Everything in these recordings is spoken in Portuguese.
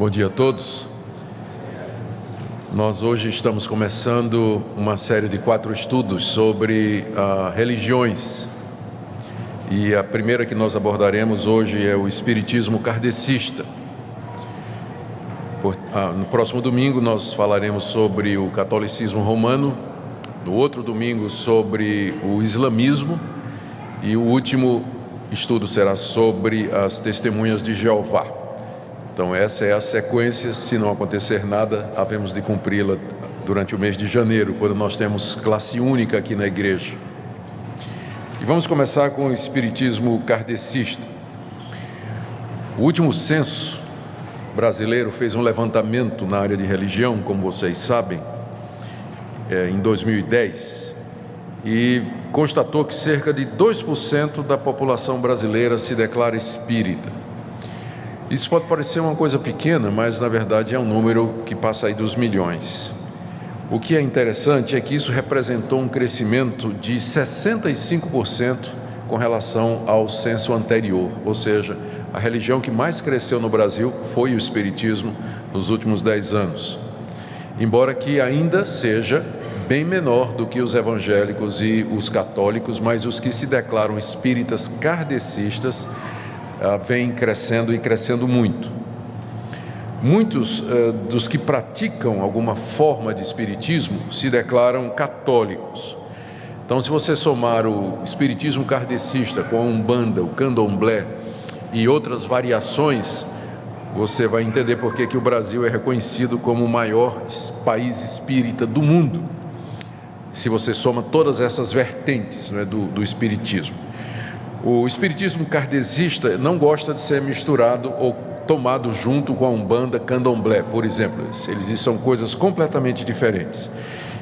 Bom dia a todos. Nós hoje estamos começando uma série de 4 estudos sobre religiões. E a primeira que nós abordaremos hoje é o espiritismo kardecista. No próximo domingo nós falaremos sobre o catolicismo romano, no outro domingo sobre o islamismo e o último estudo será sobre as testemunhas de Jeová. Então essa é a sequência. Se não acontecer nada, havemos de cumpri-la durante o mês de janeiro, quando nós temos classe única aqui na igreja. E vamos começar com o espiritismo kardecista. O último censo brasileiro fez um levantamento na área de religião, como vocês sabem, em 2010, e constatou que cerca de 2% da população brasileira se declara espírita. Isso pode parecer uma coisa pequena, mas na verdade é um número que passa aí dos milhões. O que é interessante é que isso representou um crescimento de 65% com relação ao censo anterior, ou seja, a religião que mais cresceu no Brasil foi o espiritismo nos últimos 10 anos. Embora que ainda seja bem menor do que os evangélicos e os católicos, mas os que se declaram espíritas kardecistas vêm crescendo e crescendo muito. Muitos dos que praticam alguma forma de espiritismo se declaram católicos. Então, se você somar o espiritismo kardecista com a Umbanda, o Candomblé e outras variações, você vai entender por que o Brasil é reconhecido como o maior país espírita do mundo, se você soma todas essas vertentes, né, do espiritismo. O espiritismo kardecista não gosta de ser misturado ou tomado junto com a Umbanda, Candomblé, por exemplo. Eles são coisas completamente diferentes.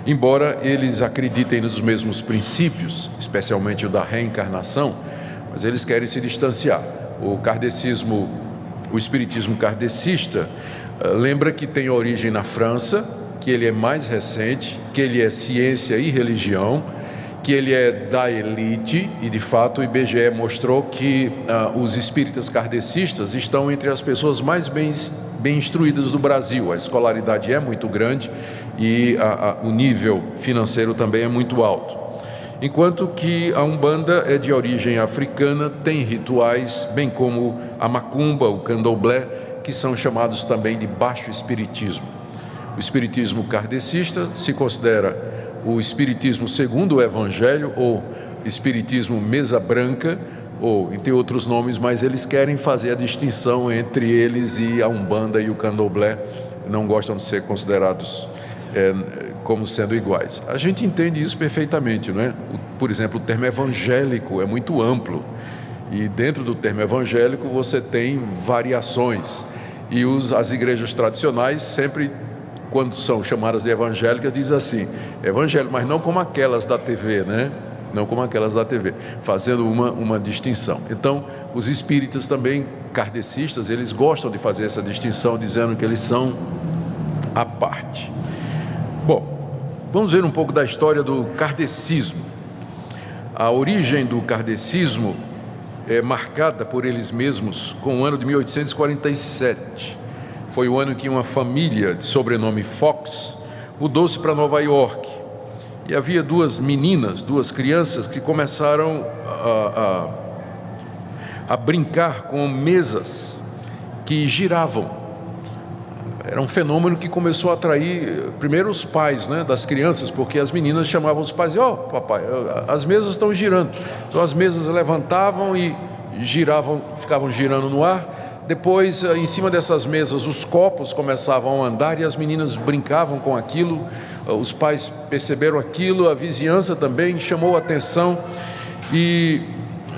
Embora eles acreditem nos mesmos princípios, especialmente o da reencarnação, mas eles querem se distanciar. O espiritismo kardecista lembra que tem origem na França, que ele é mais recente, que ele é ciência e religião, que ele é da elite, e de fato o IBGE mostrou que os espíritas kardecistas estão entre as pessoas mais bem instruídas do Brasil. A escolaridade é muito grande e o nível financeiro também é muito alto. Enquanto que a Umbanda é de origem africana, tem rituais, bem como a Macumba, o Candomblé, que são chamados também de baixo espiritismo. O espiritismo kardecista se considera o espiritismo segundo o Evangelho, ou espiritismo mesa branca, ou tem outros nomes, mas eles querem fazer a distinção entre eles e a Umbanda e o Candomblé, não gostam de ser considerados como sendo iguais. A gente entende isso perfeitamente, não é? Por exemplo, o termo evangélico é muito amplo, e dentro do termo evangélico você tem variações, e as igrejas tradicionais sempre, quando são chamadas de evangélicas, diz assim, evangelho, mas não como aquelas da TV, né? Não como aquelas da TV, fazendo uma distinção. Então, os espíritas também, kardecistas, eles gostam de fazer essa distinção, dizendo que eles são à parte. Bom, vamos ver um pouco da história do kardecismo. A origem do kardecismo é marcada por eles mesmos com o ano de 1847. Foi o ano que uma família de sobrenome Fox mudou-se para Nova York. E havia 2 meninas, 2 crianças que começaram a brincar com mesas que giravam. Era um fenômeno que começou a atrair primeiro os pais, né, das crianças, porque as meninas chamavam os pais e papai, as mesas estão girando. Então as mesas levantavam e giravam, ficavam girando no ar. Depois, em cima dessas mesas, os copos começavam a andar e as meninas brincavam com aquilo. Os pais perceberam aquilo, a vizinhança também chamou a atenção. E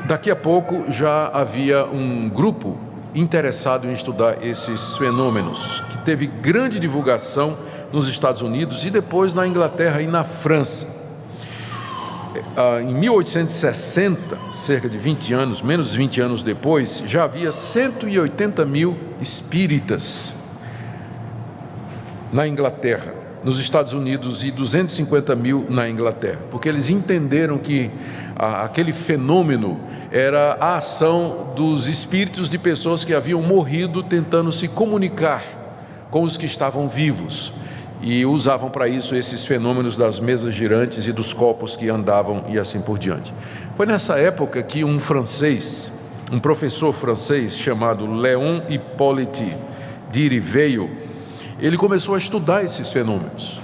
daqui a pouco já havia um grupo interessado em estudar esses fenômenos, que teve grande divulgação nos Estados Unidos e depois na Inglaterra e na França. Em 1860, cerca de 20 anos, menos de 20 anos depois, já havia 180 mil espíritas na Inglaterra, nos Estados Unidos, e 250 mil na Inglaterra, porque eles entenderam que aquele fenômeno era a ação dos espíritos de pessoas que haviam morrido tentando se comunicar com os que estavam vivos, e usavam para isso esses fenômenos das mesas girantes e dos copos que andavam e assim por diante. Foi nessa época que um professor francês chamado Léon Hippolyte Diriveille, ele começou a estudar esses fenômenos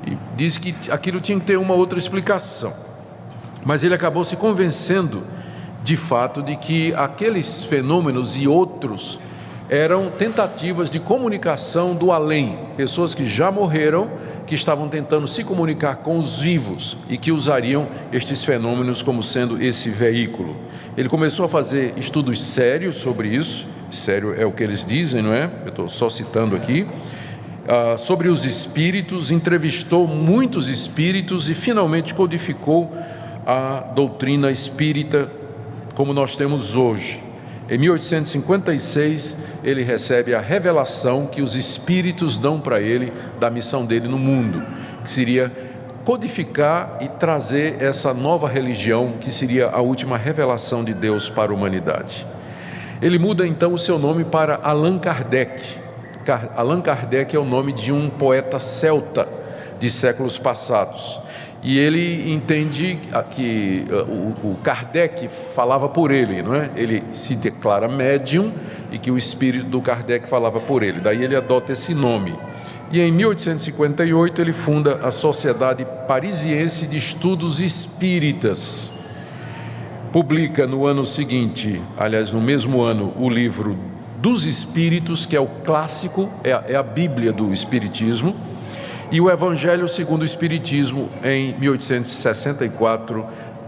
e disse que aquilo tinha que ter uma outra explicação, mas ele acabou se convencendo de fato de que aqueles fenômenos e outros eram tentativas de comunicação do além, pessoas que já morreram, que estavam tentando se comunicar com os vivos e que usariam estes fenômenos como sendo esse veículo. Ele começou a fazer estudos sérios sobre isso, sério é o que eles dizem, não é? Eu estou só citando aqui, sobre os espíritos, entrevistou muitos espíritos e finalmente codificou a doutrina espírita como nós temos hoje. Em 1856, ele recebe a revelação que os espíritos dão para ele da missão dele no mundo, que seria codificar e trazer essa nova religião, que seria a última revelação de Deus para a humanidade. Ele muda então o seu nome para Allan Kardec. Allan Kardec é o nome de um poeta celta de séculos passados. E ele entende que o Kardec falava por ele, não é? Ele se declara médium e que o espírito do Kardec falava por ele. Daí ele adota esse nome. E em 1858 ele funda a Sociedade Parisiense de Estudos Espíritas. Publica no ano seguinte, aliás, no mesmo ano, o livro dos Espíritos, que é o clássico, é a Bíblia do Espiritismo, e o Evangelho segundo o Espiritismo em 1864,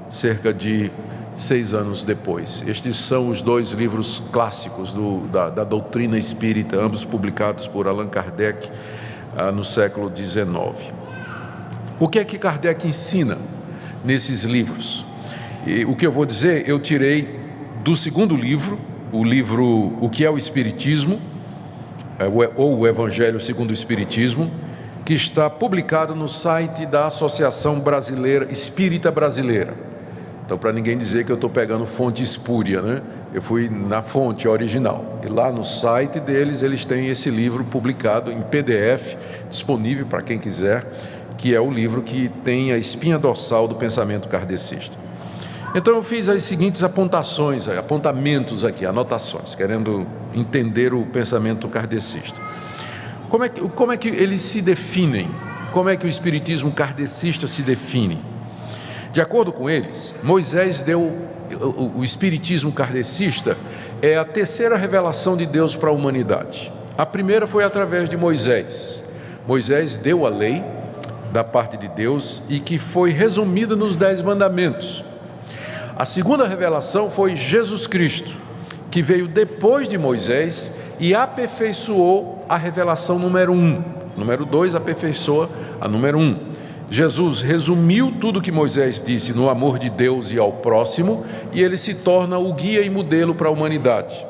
cerca de 6 anos depois. Estes são os dois livros clássicos da doutrina espírita, ambos publicados por Allan Kardec no século XIX. O que é que Kardec ensina nesses livros? E o que eu vou dizer, eu tirei do segundo livro, o livro O que é o Espiritismo, ou o Evangelho segundo o Espiritismo, que está publicado no site da Associação Brasileira Espírita Brasileira. Então, para ninguém dizer que eu estou pegando fonte espúria, né? Eu fui na fonte original. E lá no site deles, eles têm esse livro publicado em PDF, disponível para quem quiser, que é o livro que tem a espinha dorsal do pensamento kardecista. Então, eu fiz as seguintes apontamentos aqui, anotações, querendo entender o pensamento kardecista. Como é que eles se definem? Como é que o espiritismo kardecista se define? De acordo com eles, Moisés deu, o espiritismo kardecista é a terceira revelação de Deus para a humanidade. A primeira foi através de Moisés. Moisés deu a lei da parte de Deus e que foi resumida nos 10 mandamentos. A segunda revelação foi Jesus Cristo, que veio depois de Moisés e aperfeiçoou a revelação número 1. Número 2 aperfeiçoa a número 1. Jesus resumiu tudo que Moisés disse no amor de Deus e ao próximo, e ele se torna o guia e modelo para a humanidade.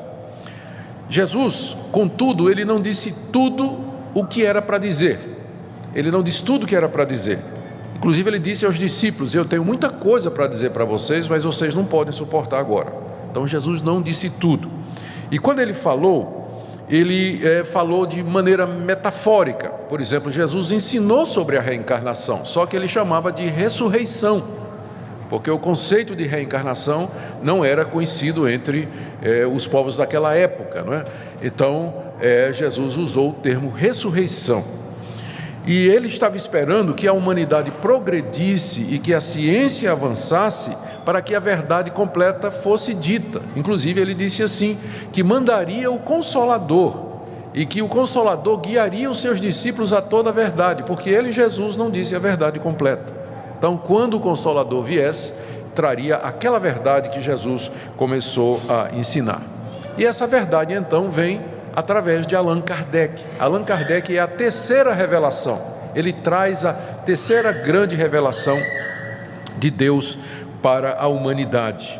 Jesus, contudo, ele não disse tudo o que era para dizer. Ele não disse tudo o que era para dizer. Inclusive ele disse aos discípulos: eu tenho muita coisa para dizer para vocês, mas vocês não podem suportar agora. Então Jesus não disse tudo. E quando ele falou, ele falou de maneira metafórica. Por exemplo, Jesus ensinou sobre a reencarnação, só que ele chamava de ressurreição, porque o conceito de reencarnação não era conhecido entre os povos daquela época, não é? Então, Jesus usou o termo ressurreição. E ele estava esperando que a humanidade progredisse e que a ciência avançasse para que a verdade completa fosse dita. Inclusive ele disse assim, que mandaria o Consolador e que o Consolador guiaria os seus discípulos a toda a verdade, porque ele, Jesus, não disse a verdade completa. Então, quando o Consolador viesse, traria aquela verdade que Jesus começou a ensinar. E essa verdade então vem através de Allan Kardec. Allan Kardec é a terceira revelação. Ele traz a terceira grande revelação de Deus para a humanidade.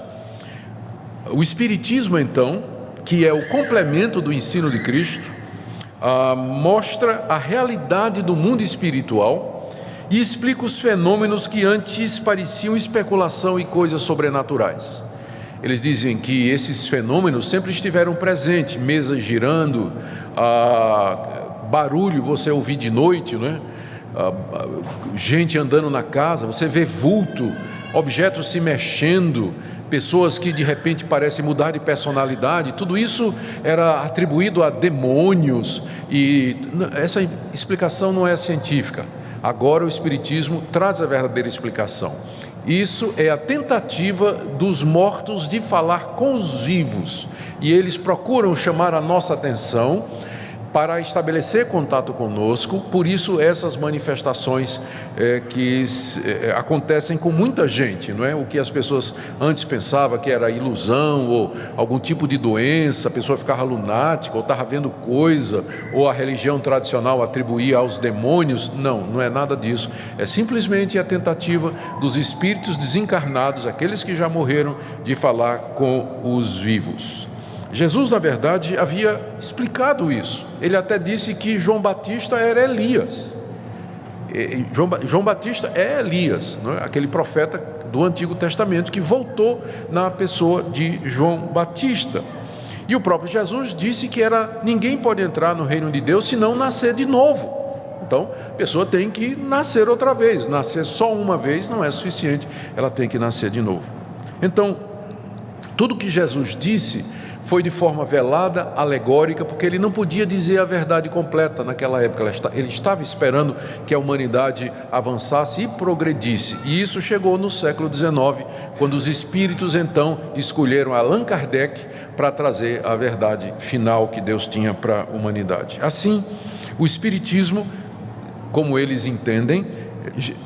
O Espiritismo, então, que é o complemento do ensino de Cristo, mostra a realidade do mundo espiritual e explica os fenômenos que antes pareciam especulação e coisas sobrenaturais. Eles dizem que esses fenômenos sempre estiveram presentes, mesas girando, barulho você ouvir de noite, né? Gente andando na casa, você vê vulto, objetos se mexendo, pessoas que de repente parecem mudar de personalidade. Tudo isso era atribuído a demônios, e essa explicação não é científica. Agora o Espiritismo traz a verdadeira explicação. Isso é a tentativa dos mortos de falar com os vivos, e eles procuram chamar a nossa atenção para estabelecer contato conosco. Por isso essas manifestações que acontecem com muita gente, não é? O que as pessoas antes pensavam que era ilusão ou algum tipo de doença, a pessoa ficava lunática ou estava vendo coisa, ou a religião tradicional atribuía aos demônios. Não é nada disso. É simplesmente a tentativa dos espíritos desencarnados, aqueles que já morreram, de falar com os vivos. Jesus, na verdade, havia explicado isso. Ele até disse que João Batista era Elias. João Batista é Elias, não é? Aquele profeta do Antigo Testamento que voltou na pessoa de João Batista. E o próprio Jesus disse que ninguém pode entrar no reino de Deus se não nascer de novo. Então, a pessoa tem que nascer outra vez. Nascer só uma vez não é suficiente, ela tem que nascer de novo. Então, tudo que Jesus disse foi de forma velada, alegórica, porque ele não podia dizer a verdade completa naquela época. Ele estava esperando que a humanidade avançasse e progredisse. E isso chegou no século XIX, quando os espíritos então escolheram Allan Kardec para trazer a verdade final que Deus tinha para a humanidade. Assim, o Espiritismo, como eles entendem,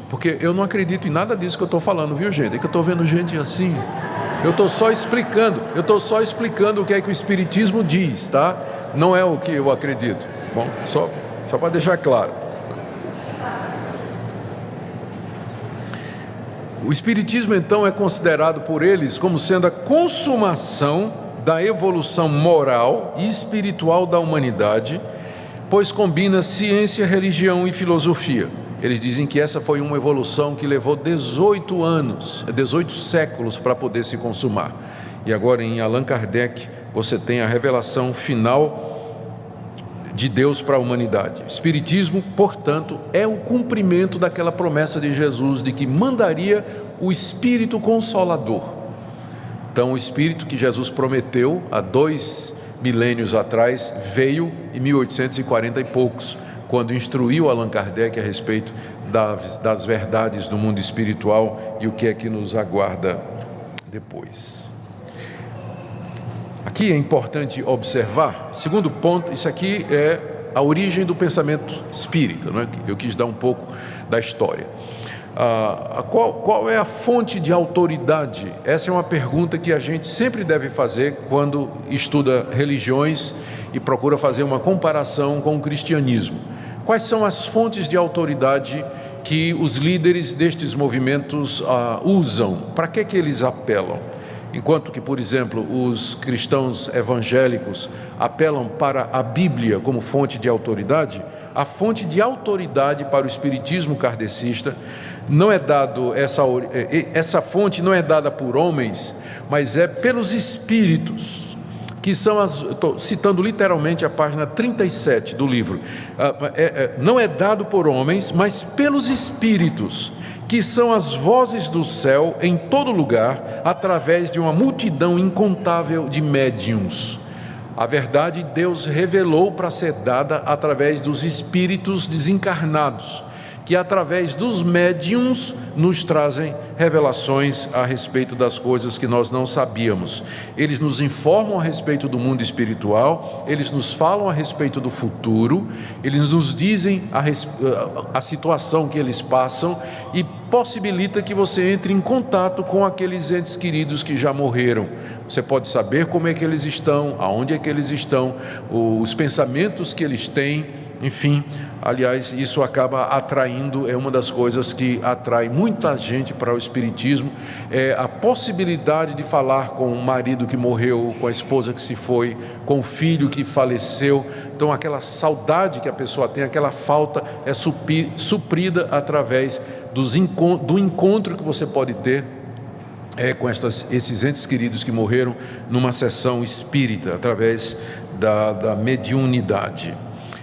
porque eu não acredito em nada disso que eu estou falando, viu, gente? É que eu estou vendo gente assim. Eu estou só explicando o que é que o Espiritismo diz, tá? Não é o que eu acredito. Bom, só para deixar claro. O Espiritismo, então, é considerado por eles como sendo a consumação da evolução moral e espiritual da humanidade, pois combina ciência, religião e filosofia. Eles dizem que essa foi uma evolução que levou 18 séculos para poder se consumar. E agora em Allan Kardec você tem a revelação final de Deus para a humanidade. O Espiritismo, portanto, é o cumprimento daquela promessa de Jesus de que mandaria o Espírito Consolador. Então o Espírito que Jesus prometeu há 2 milênios atrás veio em 1840 e poucos, quando instruiu Allan Kardec a respeito das verdades do mundo espiritual e o que é que nos aguarda depois. Aqui é importante observar, segundo ponto, isso aqui é a origem do pensamento espírita, não é? Eu quis dar um pouco da história. Qual é a fonte de autoridade? Essa é uma pergunta que a gente sempre deve fazer quando estuda religiões e procura fazer uma comparação com o cristianismo. Quais são as fontes de autoridade que os líderes destes movimentos usam? Para que eles apelam? Enquanto que, por exemplo, os cristãos evangélicos apelam para a Bíblia como fonte de autoridade, a fonte de autoridade para o espiritismo kardecista não é dado, essa fonte não é dada por homens, mas é pelos espíritos, que são estou citando literalmente a página 37 do livro, não é dado por homens, mas pelos espíritos, que são as vozes do céu em todo lugar, através de uma multidão incontável de médiuns. A verdade Deus revelou para ser dada através dos espíritos desencarnados, que através dos médiuns nos trazem revelações a respeito das coisas que nós não sabíamos. Eles nos informam a respeito do mundo espiritual, eles nos falam a respeito do futuro, eles nos dizem a situação que eles passam e possibilita que você entre em contato com aqueles entes queridos que já morreram. Você pode saber como é que eles estão, aonde é que eles estão, os pensamentos que eles têm, enfim. Aliás, isso acaba atraindo, é uma das coisas que atrai muita gente para o espiritismo, é a possibilidade de falar com o marido que morreu, com a esposa que se foi, com o filho que faleceu. Então aquela saudade que a pessoa tem, aquela falta é suprida através do encontro que você pode ter com esses entes queridos que morreram numa sessão espírita, através da mediunidade.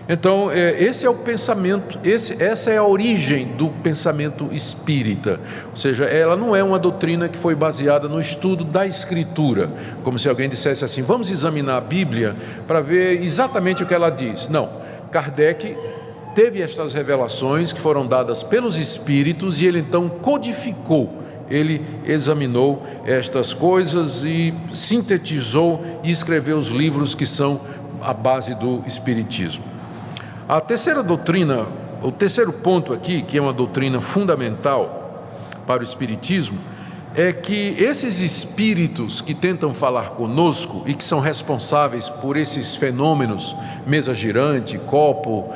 Então, esse é o pensamento, essa é a origem do pensamento espírita. Ou seja, ela não é uma doutrina que foi baseada no estudo da Escritura, como se alguém dissesse assim: vamos examinar a Bíblia para ver exatamente o que ela diz. Não, Kardec teve estas revelações que foram dadas pelos Espíritos e ele então codificou, ele examinou estas coisas e sintetizou e escreveu os livros que são a base do Espiritismo. A terceira doutrina, o terceiro ponto aqui, que é uma doutrina fundamental para o Espiritismo, é que esses espíritos que tentam falar conosco e que são responsáveis por esses fenômenos, mesa girante, copo,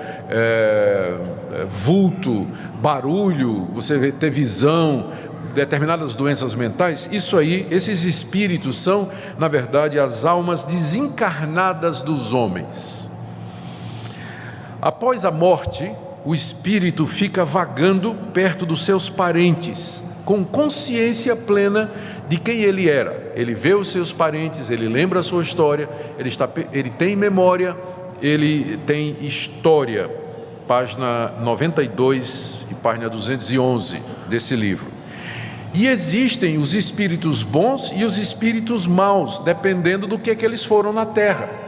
vulto, barulho, você ter visão, determinadas doenças mentais, isso aí, esses espíritos são, na verdade, as almas desencarnadas dos homens. Após a morte, o espírito fica vagando perto dos seus parentes, com consciência plena de quem ele era. Ele vê os seus parentes, ele lembra a sua história, ele tem memória, ele tem história. Página 92 e página 211 desse livro. E existem os espíritos bons e os espíritos maus, dependendo do que eles foram na Terra.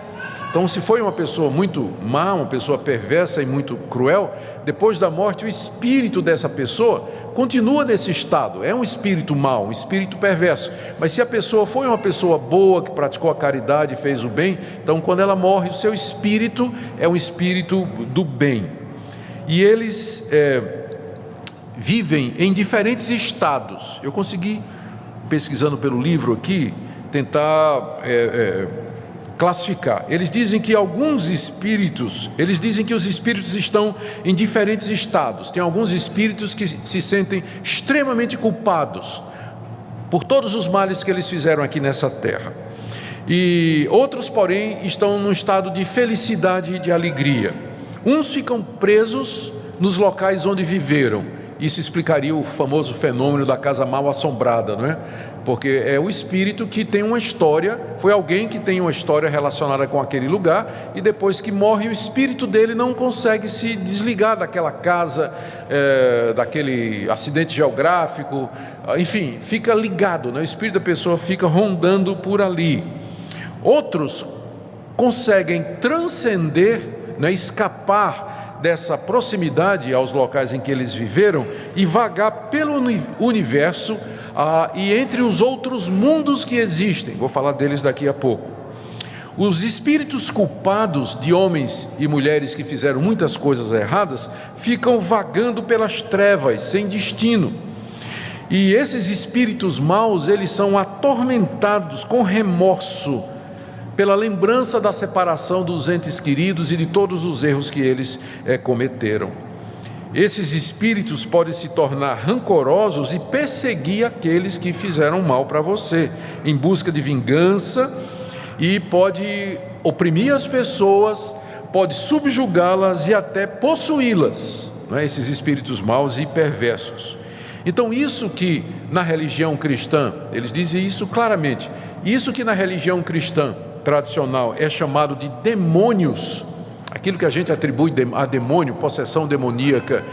Então, se foi uma pessoa muito má, uma pessoa perversa e muito cruel, depois da morte o espírito dessa pessoa continua nesse estado, é um espírito mau, um espírito perverso. Mas se a pessoa foi uma pessoa boa, que praticou a caridade, fez o bem, então quando ela morre, o seu espírito é um espírito do bem. E eles vivem em diferentes estados. Eu consegui, pesquisando pelo livro aqui, tentar classificar. Eles dizem que alguns espíritos, eles dizem que os espíritos estão em diferentes estados. Tem alguns espíritos que se sentem extremamente culpados por todos os males que eles fizeram aqui nessa terra. E outros, porém, estão num estado de felicidade e de alegria. Uns ficam presos nos locais onde viveram. Isso explicaria o famoso fenômeno da casa mal assombrada, não é? Porque é o espírito que tem uma história, foi alguém que tem uma história relacionada com aquele lugar, e depois que morre, o espírito dele não consegue se desligar daquela casa, daquele acidente geográfico, enfim, fica ligado, né? O espírito da pessoa fica rondando por ali. Outros conseguem transcender, né, escapar dessa proximidade aos locais em que eles viveram e vagar pelo universo e entre os outros mundos que existem. Vou falar deles daqui a pouco. Os espíritos culpados de homens e mulheres que fizeram muitas coisas erradas ficam vagando pelas trevas, sem destino. E esses espíritos maus, eles são atormentados com remorso pela lembrança da separação dos entes queridos e de todos os erros que eles cometeram. Esses espíritos podem se tornar rancorosos e perseguir aqueles que fizeram mal para você, em busca de vingança, e pode oprimir as pessoas, pode subjugá-las e até possuí-las, né? Esses espíritos maus e perversos. Então, isso que na religião cristã, eles dizem isso claramente, isso que na religião cristã tradicional é chamado de demônios, aquilo que a gente atribui a demônio, possessão demoníaca,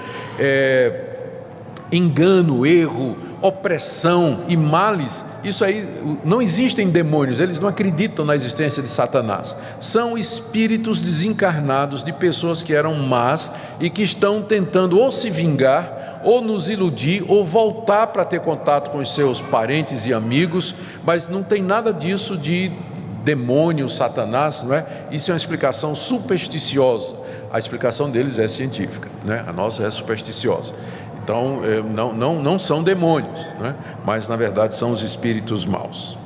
engano, erro, opressão e males, isso aí não existem demônios, eles não acreditam na existência de Satanás, são espíritos desencarnados de pessoas que eram más e que estão tentando ou se vingar, ou nos iludir, ou voltar para ter contato com os seus parentes e amigos, mas não tem nada disso de demônio, Satanás, não é? Isso é uma explicação supersticiosa. A explicação deles é científica, né? A nossa é supersticiosa. Então, não são demônios, né? Mas na verdade são os espíritos maus.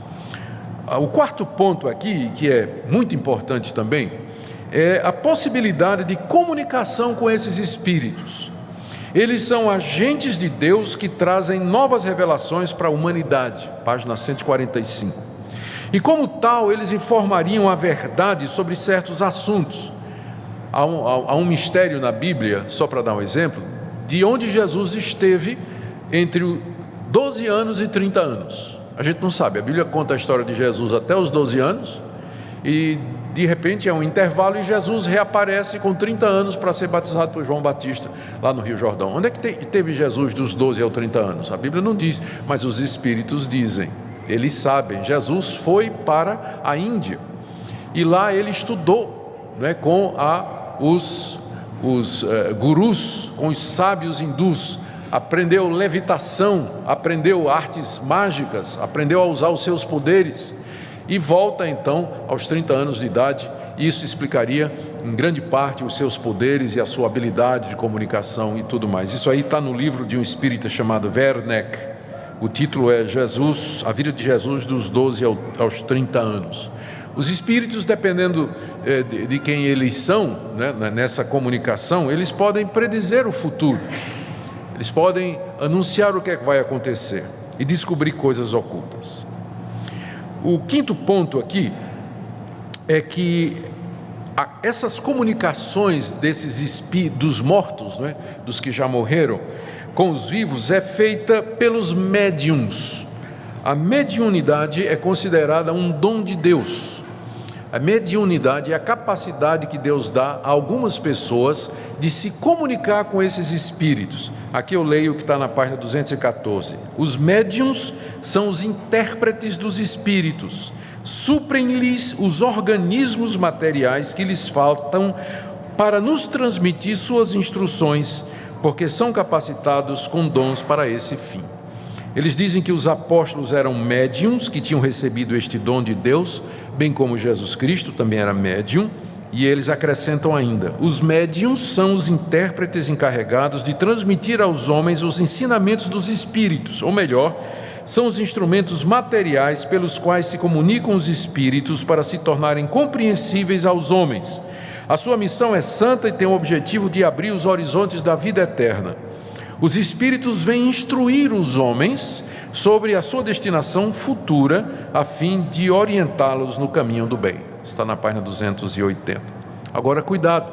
O quarto ponto aqui, que é muito importante também, é a possibilidade de comunicação com esses espíritos. Eles são agentes de Deus que trazem novas revelações para a humanidade. Página 145. E como tal, eles informariam a verdade sobre certos assuntos. Há um mistério na Bíblia, só para dar um exemplo, de onde Jesus esteve entre 12 anos e 30 anos. A gente não sabe, a Bíblia conta a história de Jesus até os 12 anos, e de repente é um intervalo e Jesus reaparece com 30 anos para ser batizado por João Batista lá no Rio Jordão. Onde é que teve Jesus dos 12 aos 30 anos? A Bíblia não diz, mas os Espíritos dizem. Eles sabem. Jesus foi para a Índia e lá ele estudou, né, com os gurus, com os sábios hindus, aprendeu levitação, aprendeu artes mágicas, aprendeu a usar os seus poderes e volta então aos 30 anos de idade. Isso explicaria em grande parte os seus poderes e a sua habilidade de comunicação e tudo mais. Isso aí está no livro de um espírita chamado Werneck. O título é Jesus, a vida de Jesus dos 12 aos 30 anos. Os espíritos, dependendo de quem eles são, né, nessa comunicação, eles podem predizer o futuro. Eles podem anunciar o que é que vai acontecer e descobrir coisas ocultas. O quinto ponto aqui é que essas comunicações dos mortos, né, dos que já morreram, com os vivos, é feita pelos médiuns. A mediunidade é considerada um dom de Deus. A mediunidade é a capacidade que Deus dá a algumas pessoas de se comunicar com esses espíritos. Aqui eu leio o que está na página 214. Os médiuns são os intérpretes dos espíritos. Suprem-lhes os organismos materiais que lhes faltam para nos transmitir suas instruções, porque são capacitados com dons para esse fim. Eles dizem que os apóstolos eram médiuns que tinham recebido este dom de Deus, bem como Jesus Cristo também era médium, e eles acrescentam ainda: os médiuns são os intérpretes encarregados de transmitir aos homens os ensinamentos dos espíritos, ou melhor, são os instrumentos materiais pelos quais se comunicam os espíritos para se tornarem compreensíveis aos homens. A sua missão é santa e tem o objetivo de abrir os horizontes da vida eterna. Os espíritos vêm instruir os homens sobre a sua destinação futura, a fim de orientá-los no caminho do bem. Está na página 280. Agora, cuidado,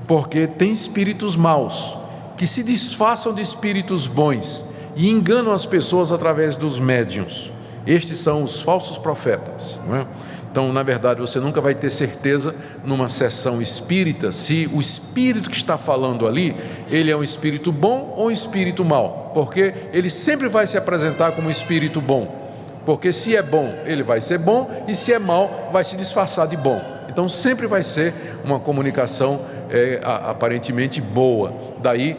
porque tem espíritos maus que se disfarçam de espíritos bons e enganam as pessoas através dos médiuns. Estes são os falsos profetas, não é? Então, na verdade, você nunca vai ter certeza numa sessão espírita se o espírito que está falando ali, ele é um espírito bom ou um espírito mau, porque ele sempre vai se apresentar como um espírito bom, porque se é bom, ele vai ser bom, e se é mau, vai se disfarçar de bom. Então, sempre vai ser uma comunicação aparentemente boa. Daí,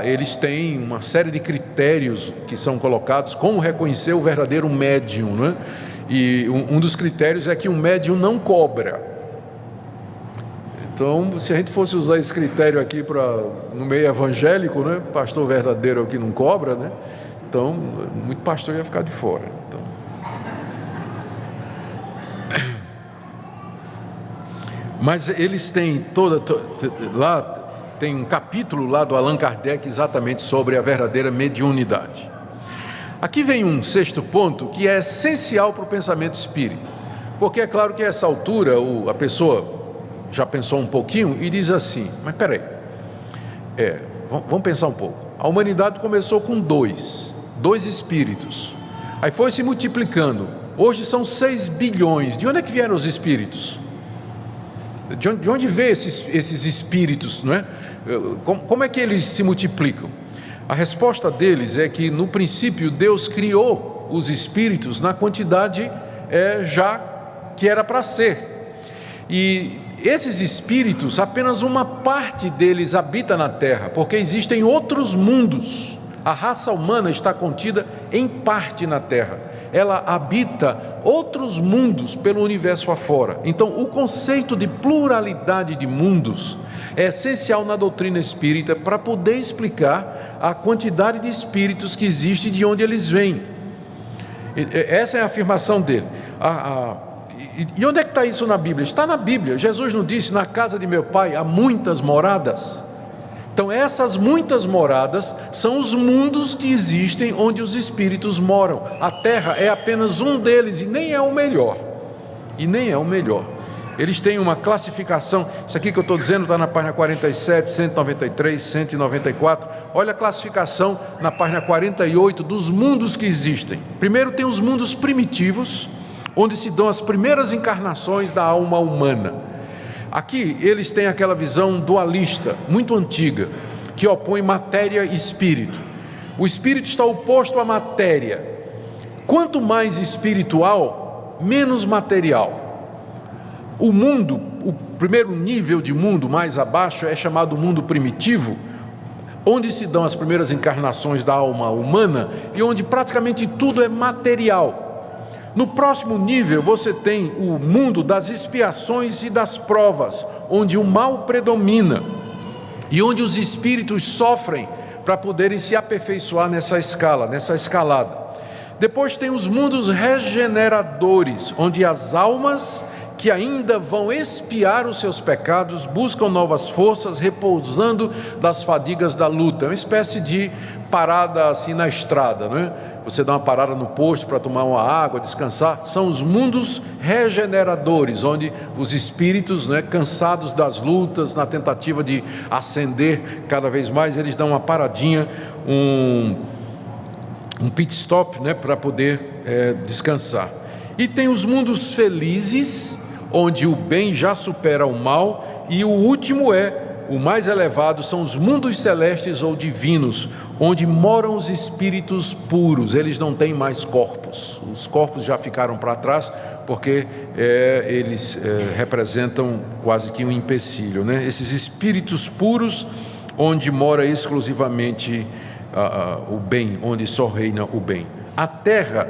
eles têm uma série de critérios que são colocados, como reconhecer o verdadeiro médium, não é? E um dos critérios é que um médium não cobra. Então, se a gente fosse usar esse critério aqui no meio evangélico, né? Pastor verdadeiro é o que não cobra, né? Então, muito pastor ia ficar de fora. Então, mas eles têm lá tem um capítulo lá do Allan Kardec exatamente sobre a verdadeira mediunidade. Aqui vem um sexto ponto que é essencial para o pensamento espírita, porque é claro que a essa altura a pessoa já pensou um pouquinho e diz assim: mas peraí, vamos pensar um pouco. A humanidade começou com dois espíritos, aí foi se multiplicando, hoje são 6 bilhões. De onde é que vieram os espíritos? De onde vêm esses espíritos, não é? Como é que eles se multiplicam? A resposta deles é que, no princípio, Deus criou os espíritos na quantidade já que era para ser. E esses espíritos, apenas uma parte deles habita na Terra, porque existem outros mundos. A raça humana está contida em parte na Terra. Ela habita outros mundos pelo universo afora. Então, o conceito de pluralidade de mundos é essencial na doutrina espírita para poder explicar a quantidade de espíritos que existe e de onde eles vêm. Essa é a afirmação dele. E onde é que está isso na Bíblia? Está na Bíblia. Jesus não disse: na casa de meu pai há muitas moradas? Então, essas muitas moradas são os mundos que existem onde os espíritos moram. A Terra é apenas um deles e nem é o melhor. Eles têm uma classificação. Isso aqui que eu estou dizendo está na página 47, 193, 194. Olha a classificação na página 48 dos mundos que existem. Primeiro tem os mundos primitivos, onde se dão as primeiras encarnações da alma humana. Aqui eles têm aquela visão dualista, muito antiga, que opõe matéria e espírito. O espírito está oposto à matéria. Quanto mais espiritual, menos material. O mundo, o primeiro nível de mundo mais abaixo é chamado mundo primitivo, onde se dão as primeiras encarnações da alma humana e onde praticamente tudo é material. No próximo nível você tem o mundo das expiações e das provas, onde o mal predomina e onde os espíritos sofrem para poderem se aperfeiçoar nessa escala, nessa escalada. Depois tem os mundos regeneradores, onde as almas que ainda vão expiar os seus pecados buscam novas forças, repousando das fadigas da luta. É uma espécie de parada assim na estrada, né? Você dá uma parada no posto para tomar uma água, descansar. São os mundos regeneradores, onde os espíritos, né, cansados das lutas, na tentativa de ascender cada vez mais, eles dão uma paradinha, um pit stop, né, para poder descansar. E tem os mundos felizes, onde o bem já supera o mal, e o último o mais elevado, são os mundos celestes ou divinos, onde moram os espíritos puros. Eles não têm mais corpos, os corpos já ficaram para trás, porque eles representam quase que um empecilho, né? Esses espíritos puros, onde mora exclusivamente o bem, onde só reina o bem. A Terra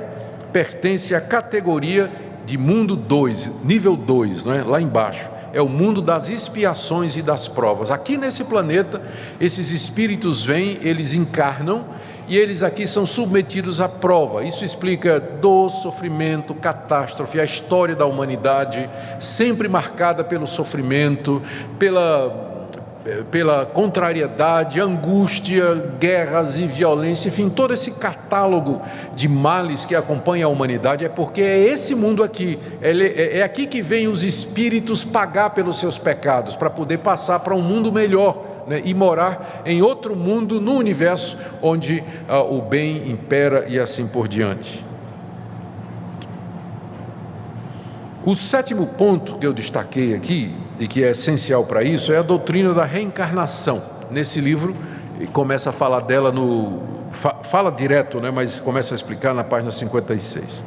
pertence à categoria de mundo 2, nível 2, né? Lá embaixo é o mundo das expiações e das provas. Aqui nesse planeta, esses espíritos vêm, eles encarnam e eles aqui são submetidos à prova. Isso explica dor, sofrimento, catástrofe, a história da humanidade, sempre marcada pelo sofrimento, pela contrariedade, angústia, guerras e violência, enfim, todo esse catálogo de males que acompanha a humanidade, é porque é esse mundo aqui, é aqui que vem os espíritos pagar pelos seus pecados, para poder passar para um mundo melhor, né, e morar em outro mundo no universo, onde o bem impera e assim por diante. O sétimo ponto que eu destaquei aqui, e que é essencial para isso, é a doutrina da reencarnação. Nesse livro, começa a falar dela fala direto, né, mas começa a explicar na página 56.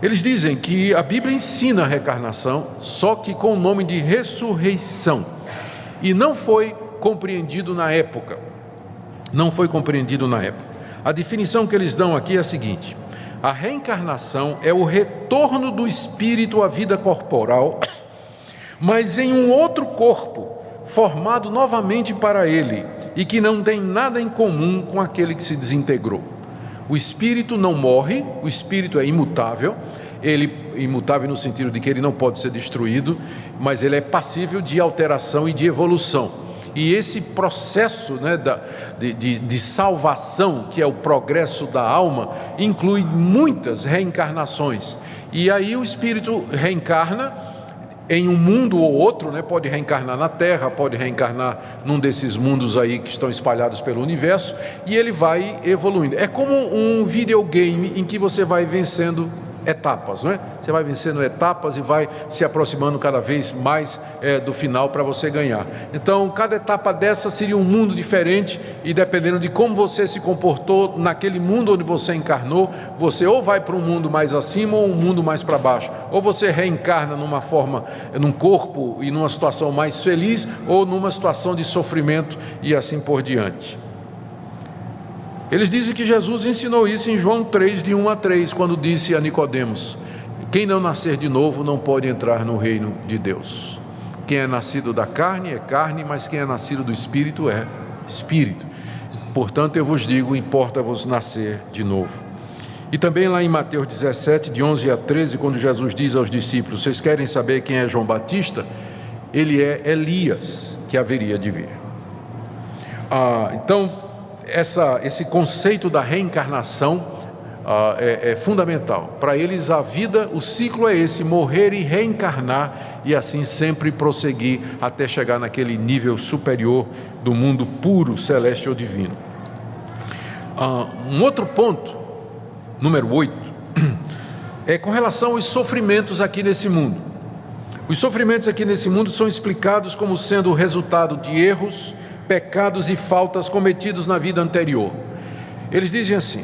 Eles dizem que a Bíblia ensina a reencarnação, só que com o nome de ressurreição, e não foi compreendido na época. Não foi compreendido na época. A definição que eles dão aqui é a seguinte: a reencarnação é o retorno do espírito à vida corporal, mas em um outro corpo, formado novamente para ele, e que não tem nada em comum com aquele que se desintegrou. O espírito não morre, o espírito é imutável, imutável no sentido de que ele não pode ser destruído, mas ele é passível de alteração e de evolução. E esse processo, né, de salvação, que é o progresso da alma, inclui muitas reencarnações. E aí o espírito reencarna em um mundo ou outro, né? Pode reencarnar na Terra, pode reencarnar num desses mundos aí que estão espalhados pelo universo, e ele vai evoluindo. É como um videogame em que você vai vencendo etapas, não é? Você vai vencendo etapas e vai se aproximando cada vez mais do final para você ganhar. Então, cada etapa dessa seria um mundo diferente, e dependendo de como você se comportou naquele mundo onde você encarnou, você ou vai para um mundo mais acima ou um mundo mais para baixo. Ou você reencarna numa forma, num corpo e numa situação mais feliz, ou numa situação de sofrimento e assim por diante. Eles dizem que Jesus ensinou isso em João 3, de 1 a 3, quando disse a Nicodemos: quem não nascer de novo não pode entrar no reino de Deus. Quem é nascido da carne é carne, mas quem é nascido do Espírito é Espírito. Portanto, eu vos digo, importa-vos nascer de novo. E também lá em Mateus 17, de 11 a 13, quando Jesus diz aos discípulos: vocês querem saber quem é João Batista? Ele é Elias, que haveria de vir. Então, esse conceito da reencarnação é fundamental. Para eles a vida, o ciclo é esse: morrer e reencarnar, e assim sempre prosseguir até chegar naquele nível superior do mundo puro, celeste ou divino. Um outro ponto, número 8, com relação aos sofrimentos aqui nesse mundo. Os sofrimentos aqui nesse mundo são explicados como sendo o resultado de erros, pecados e faltas cometidos na vida anterior. Eles dizem assim: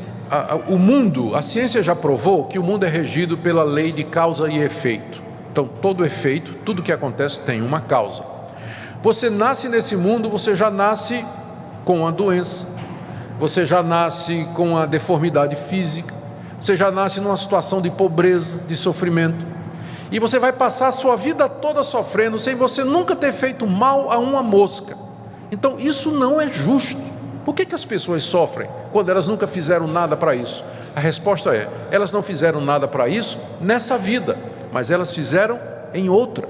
o mundo, a ciência já provou que o mundo é regido pela lei de causa e efeito. Então, todo efeito, tudo que acontece tem uma causa. Você nasce nesse mundo, você já nasce com a doença, você já nasce com a deformidade física, você já nasce numa situação de pobreza, de sofrimento. E você vai passar a sua vida toda sofrendo, sem você nunca ter feito mal a uma mosca. Então, isso não é justo. Por que as pessoas sofrem quando elas nunca fizeram nada para isso? A resposta é: elas não fizeram nada para isso nessa vida, mas elas fizeram em outra.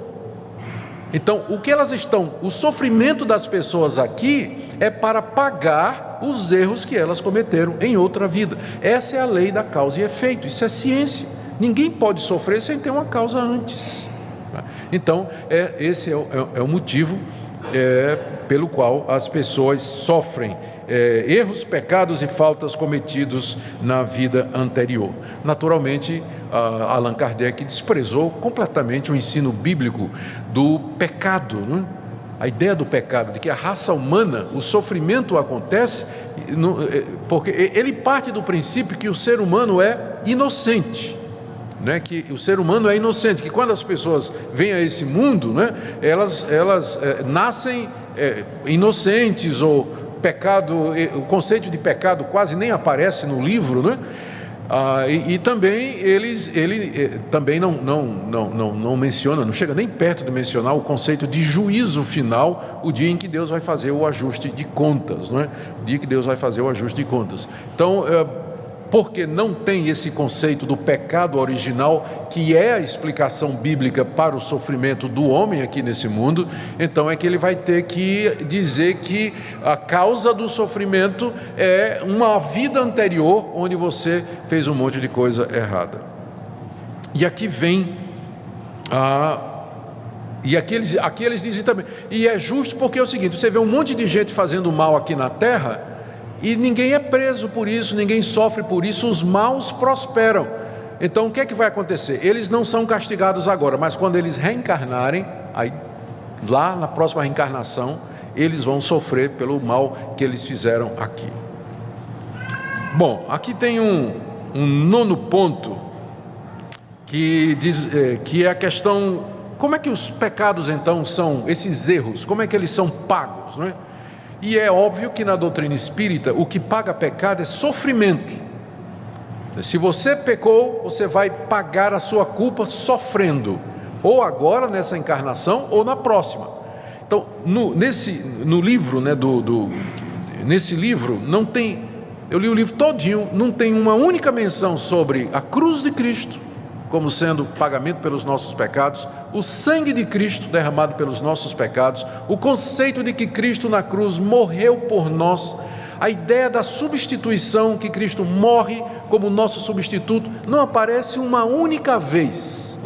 Então, o sofrimento das pessoas aqui é para pagar os erros que elas cometeram em outra vida. Essa é a lei da causa e efeito, isso é ciência. Ninguém pode sofrer sem ter uma causa antes. Então, esse é o motivo pelo qual as pessoas sofrem erros, pecados e faltas cometidos na vida anterior. Naturalmente, Allan Kardec desprezou completamente o ensino bíblico do pecado, né? A ideia do pecado, de que a raça humana, o sofrimento acontece, porque ele parte do princípio que o ser humano é inocente. Né, que o ser humano é inocente, que quando as pessoas vêm a esse mundo, né, elas nascem inocentes, ou pecado, o conceito de pecado quase nem aparece no livro, né? E também ele também não menciona, não chega nem perto de mencionar o conceito de juízo final, o dia em que Deus vai fazer o ajuste de contas, né? O dia que Deus vai fazer o ajuste de contas. Então, porque não tem esse conceito do pecado original, que é a explicação bíblica para o sofrimento do homem aqui nesse mundo, então é que ele vai ter que dizer que a causa do sofrimento é uma vida anterior, onde você fez um monte de coisa errada. E aqui vem e aqui eles dizem também, e é justo porque é o seguinte: você vê um monte de gente fazendo mal aqui na terra, e ninguém é preso por isso, ninguém sofre por isso, os maus prosperam. Então, o que é que vai acontecer? Eles não são castigados agora, mas quando eles reencarnarem, aí, lá na próxima reencarnação, eles vão sofrer pelo mal que eles fizeram aqui. Bom, aqui tem um nono ponto, que diz que é a questão: como é que os pecados então são, esses erros, como é que eles são pagos, não é? E é óbvio que na doutrina espírita o que paga pecado é sofrimento. Se você pecou, você vai pagar a sua culpa sofrendo, ou agora nessa encarnação ou na próxima. Então, no livro, né, nesse livro não tem, eu li o livro todinho, não tem uma única menção sobre a cruz de Cristo como sendo pagamento pelos nossos pecados, o sangue de Cristo derramado pelos nossos pecados, o conceito de que Cristo na cruz morreu por nós, a ideia da substituição, que Cristo morre como nosso substituto, não aparece uma única vez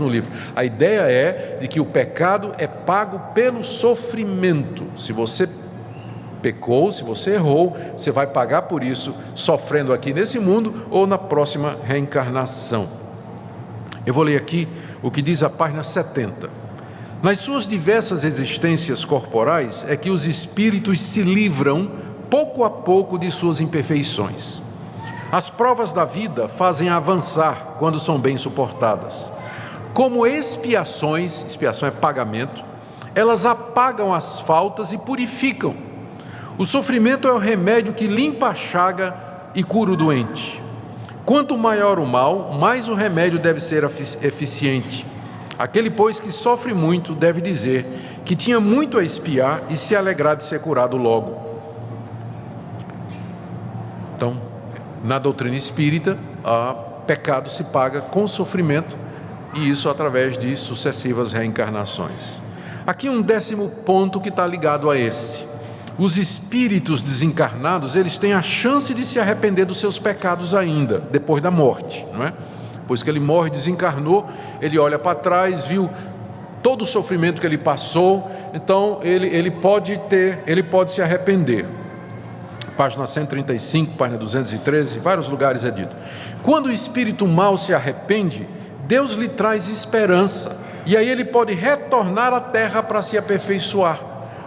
no livro. A ideia é de que o pecado é pago pelo sofrimento. Se você pecou, se você errou, você vai pagar por isso, sofrendo aqui nesse mundo ou na próxima reencarnação. Eu vou ler aqui o que diz a página 70. Nas suas diversas existências corporais é que os espíritos se livram pouco a pouco de suas imperfeições. As provas da vida fazem avançar quando são bem suportadas. Como expiações, expiação é pagamento, elas apagam as faltas e purificam. O sofrimento é o remédio que limpa a chaga e cura o doente. Quanto maior o mal, mais o remédio deve ser eficiente. Aquele, pois, que sofre muito, deve dizer que tinha muito a expiar e se alegrar de ser curado logo. Então, na doutrina espírita, o pecado se paga com sofrimento, e isso através de sucessivas reencarnações. Aqui um 10º ponto que está ligado a esse. Os espíritos desencarnados, eles têm a chance de se arrepender dos seus pecados ainda, depois da morte, não é? Depois que ele morre, desencarnou, ele olha para trás, viu todo o sofrimento que ele passou, então ele pode se arrepender. página 135, página 213, vários lugares é dito. Quando o espírito mau se arrepende, Deus lhe traz esperança, e aí ele pode retornar à terra para se aperfeiçoar.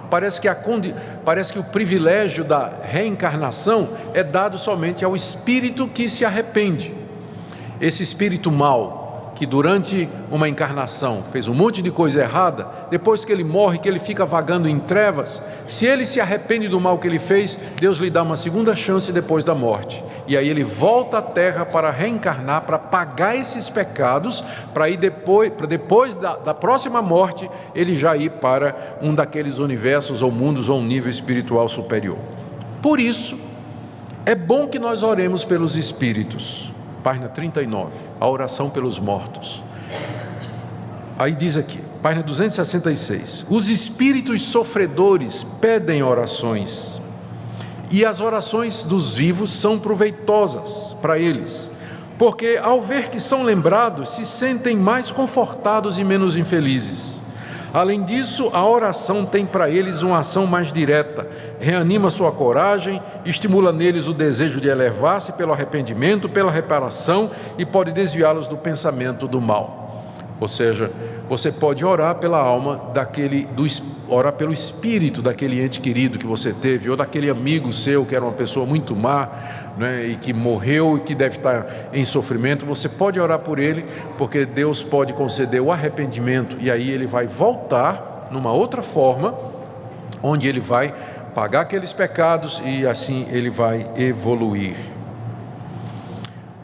Parece que o privilégio da reencarnação é dado somente ao espírito que se arrepende. Esse espírito mau, que durante uma encarnação fez um monte de coisa errada, depois que ele morre, que ele fica vagando em trevas, se ele se arrepende do mal que ele fez, Deus lhe dá uma segunda chance depois da morte, e aí ele volta à terra para reencarnar, para pagar esses pecados, para ir depois da próxima morte, ele já ir para um daqueles universos ou mundos ou um nível espiritual superior. Por isso, é bom que nós oremos pelos espíritos. Página 39, a oração pelos mortos. Aí diz aqui, página 266, os espíritos sofredores pedem orações, e as orações dos vivos são proveitosas para eles, porque ao ver que são lembrados, se sentem mais confortados e menos infelizes. Além disso, a oração tem para eles uma ação mais direta, reanima sua coragem, estimula neles o desejo de elevar-se pelo arrependimento, pela reparação, e pode desviá-los do pensamento do mal. Ou seja, você pode orar pela alma orar pelo espírito daquele ente querido que você teve, ou daquele amigo seu que era uma pessoa muito má, né, e que morreu e que deve estar em sofrimento. Você pode orar por ele, porque Deus pode conceder o arrependimento, e aí ele vai voltar numa outra forma, onde ele vai pagar aqueles pecados e assim ele vai evoluir.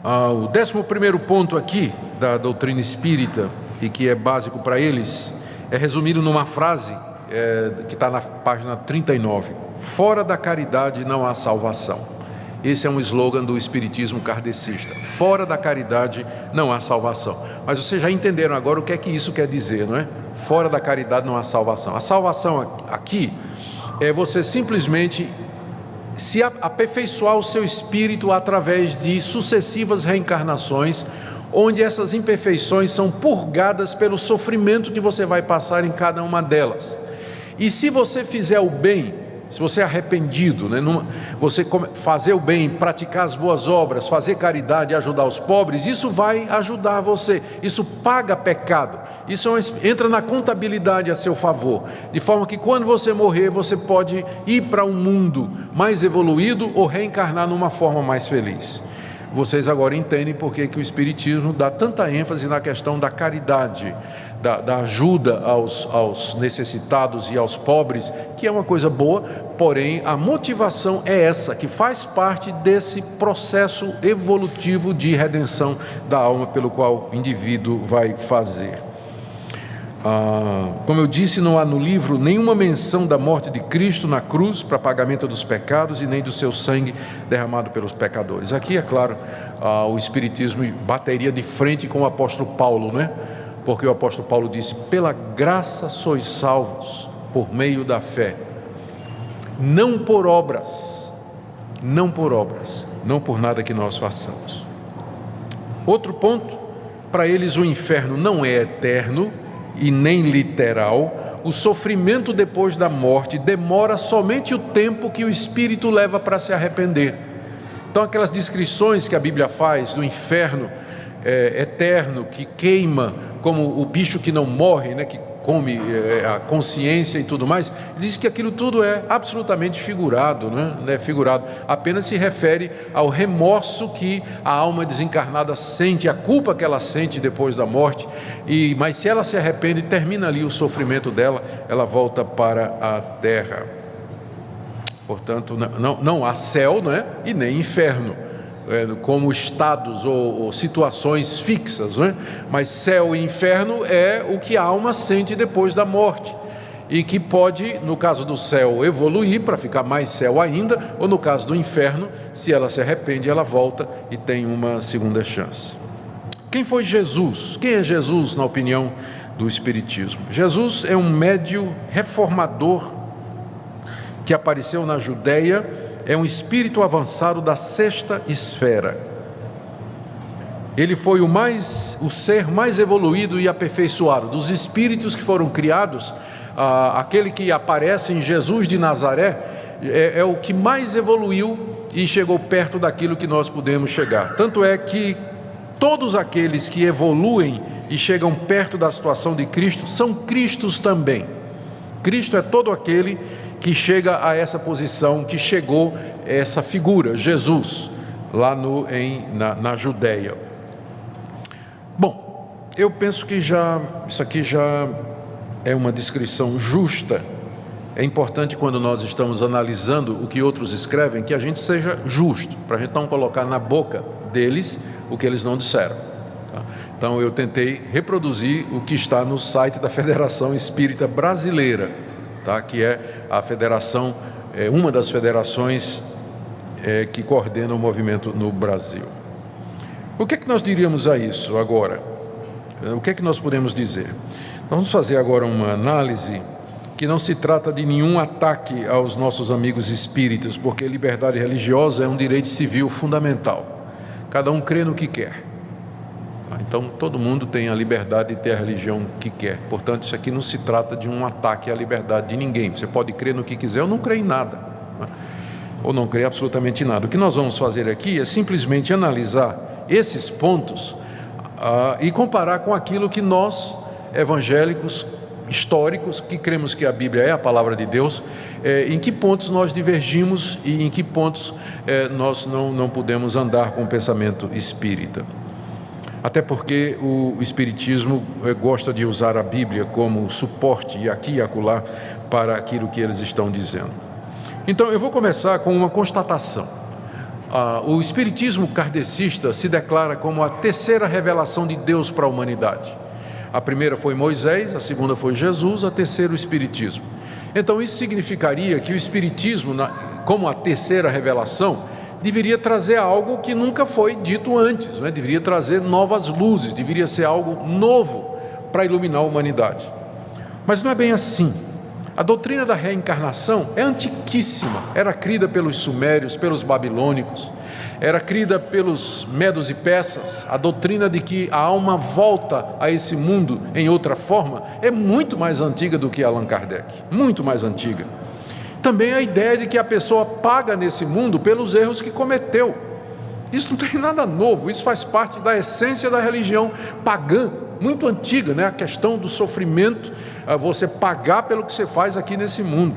O 11º ponto aqui da doutrina espírita, e que é básico para eles, é resumido numa frase que está na página 39: fora da caridade não há salvação. Esse é um slogan do espiritismo kardecista: fora da caridade não há salvação. Mas vocês já entenderam agora o que é que isso quer dizer, não é? Fora da caridade não há salvação. A salvação aqui é você simplesmente se aperfeiçoar o seu espírito através de sucessivas reencarnações, onde essas imperfeições são purgadas pelo sofrimento que você vai passar em cada uma delas. E se você fizer o bem, se você é arrependido, né, você fazer o bem, praticar as boas obras, fazer caridade e ajudar os pobres, isso vai ajudar você, isso paga pecado, isso entra na contabilidade a seu favor, de forma que quando você morrer, você pode ir para um mundo mais evoluído ou reencarnar numa forma mais feliz. Vocês agora entendem por que o Espiritismo dá tanta ênfase na questão da caridade, da ajuda aos necessitados e aos pobres, que é uma coisa boa, porém a motivação é essa, que faz parte desse processo evolutivo de redenção da alma pelo qual o indivíduo vai fazer. Como eu disse, não há no livro nenhuma menção da morte de Cristo na cruz para pagamento dos pecados e nem do seu sangue derramado pelos pecadores. Aqui, é claro, o Espiritismo bateria de frente com o apóstolo Paulo, né? Porque o apóstolo Paulo disse: pela graça sois salvos por meio da fé, não por obras, não por nada que nós façamos. Outro ponto, para eles o inferno não é eterno e nem literal. O sofrimento depois da morte demora somente o tempo que o espírito leva para se arrepender. Então aquelas descrições que a Bíblia faz do inferno eterno, que queima como o bicho que não morre, né, que come a consciência e tudo mais, diz que aquilo tudo é absolutamente figurado, né? Não é figurado, apenas se refere ao remorso que a alma desencarnada sente, a culpa que ela sente depois da morte, mas se ela se arrepende, termina ali o sofrimento dela, ela volta para a terra. Portanto, não há céu, não é? E nem inferno, como estados ou situações fixas, não é? Mas céu e inferno é o que a alma sente depois da morte, e que pode, no caso do céu, evoluir para ficar mais céu ainda, ou no caso do inferno, se ela se arrepende, ela volta e tem uma segunda chance. Quem foi Jesus? Quem é Jesus na opinião do Espiritismo? Jesus é um médium reformador que apareceu na Judéia. É um espírito avançado da sexta esfera. Ele foi o ser mais evoluído e aperfeiçoado dos espíritos que foram criados. Aquele que aparece em Jesus de Nazaré é o que mais evoluiu e chegou perto daquilo que nós podemos chegar. Tanto é que todos aqueles que evoluem e chegam perto da situação de Cristo são Cristos também. Cristo é todo aquele que chega a essa posição, que chegou a essa figura, Jesus, lá na Judéia. Bom, eu penso que isso aqui já é uma descrição justa. É importante, quando nós estamos analisando o que outros escrevem, que a gente seja justo, para a gente não colocar na boca deles o que eles não disseram. Tá? Então eu tentei reproduzir o que está no site da Federação Espírita Brasileira, tá? Que é a federação, uma das federações que coordena o movimento no Brasil. O que é que nós diríamos a isso agora? O que é que nós podemos dizer? Nós vamos fazer agora uma análise que não se trata de nenhum ataque aos nossos amigos espíritas, porque liberdade religiosa é um direito civil fundamental. Cada um crê no que quer. Então, todo mundo tem a liberdade de ter a religião que quer. Portanto, isso aqui não se trata de um ataque à liberdade de ninguém. Você pode crer no que quiser ou não crer em nada. Ou não crer absolutamente em nada. O que nós vamos fazer aqui é simplesmente analisar esses pontos e comparar com aquilo que nós, evangélicos, históricos, que cremos que a Bíblia é a palavra de Deus, em que pontos nós divergimos e em que pontos nós não podemos andar com o pensamento espírita. Até porque o espiritismo gosta de usar a Bíblia como suporte, e aqui e acolá, para aquilo que eles estão dizendo. Então eu vou começar com uma constatação. O espiritismo kardecista se declara como a terceira revelação de Deus para a humanidade. A primeira foi Moisés, a segunda foi Jesus, a terceira o Espiritismo. Então isso significaria que o Espiritismo, como a terceira revelação, deveria trazer algo que nunca foi dito antes, né? Deveria trazer novas luzes, deveria ser algo novo para iluminar a humanidade. Mas não é bem assim. A doutrina da reencarnação é antiquíssima, era crida pelos sumérios, pelos babilônicos, era crida pelos medos e persas. A doutrina de que a alma volta a esse mundo em outra forma é muito mais antiga do que Allan Kardec, muito mais antiga. Também a ideia de que a pessoa paga nesse mundo pelos erros que cometeu. Isso não tem nada novo, isso faz parte da essência da religião pagã, muito antiga, né? A questão do sofrimento, você pagar pelo que você faz aqui nesse mundo.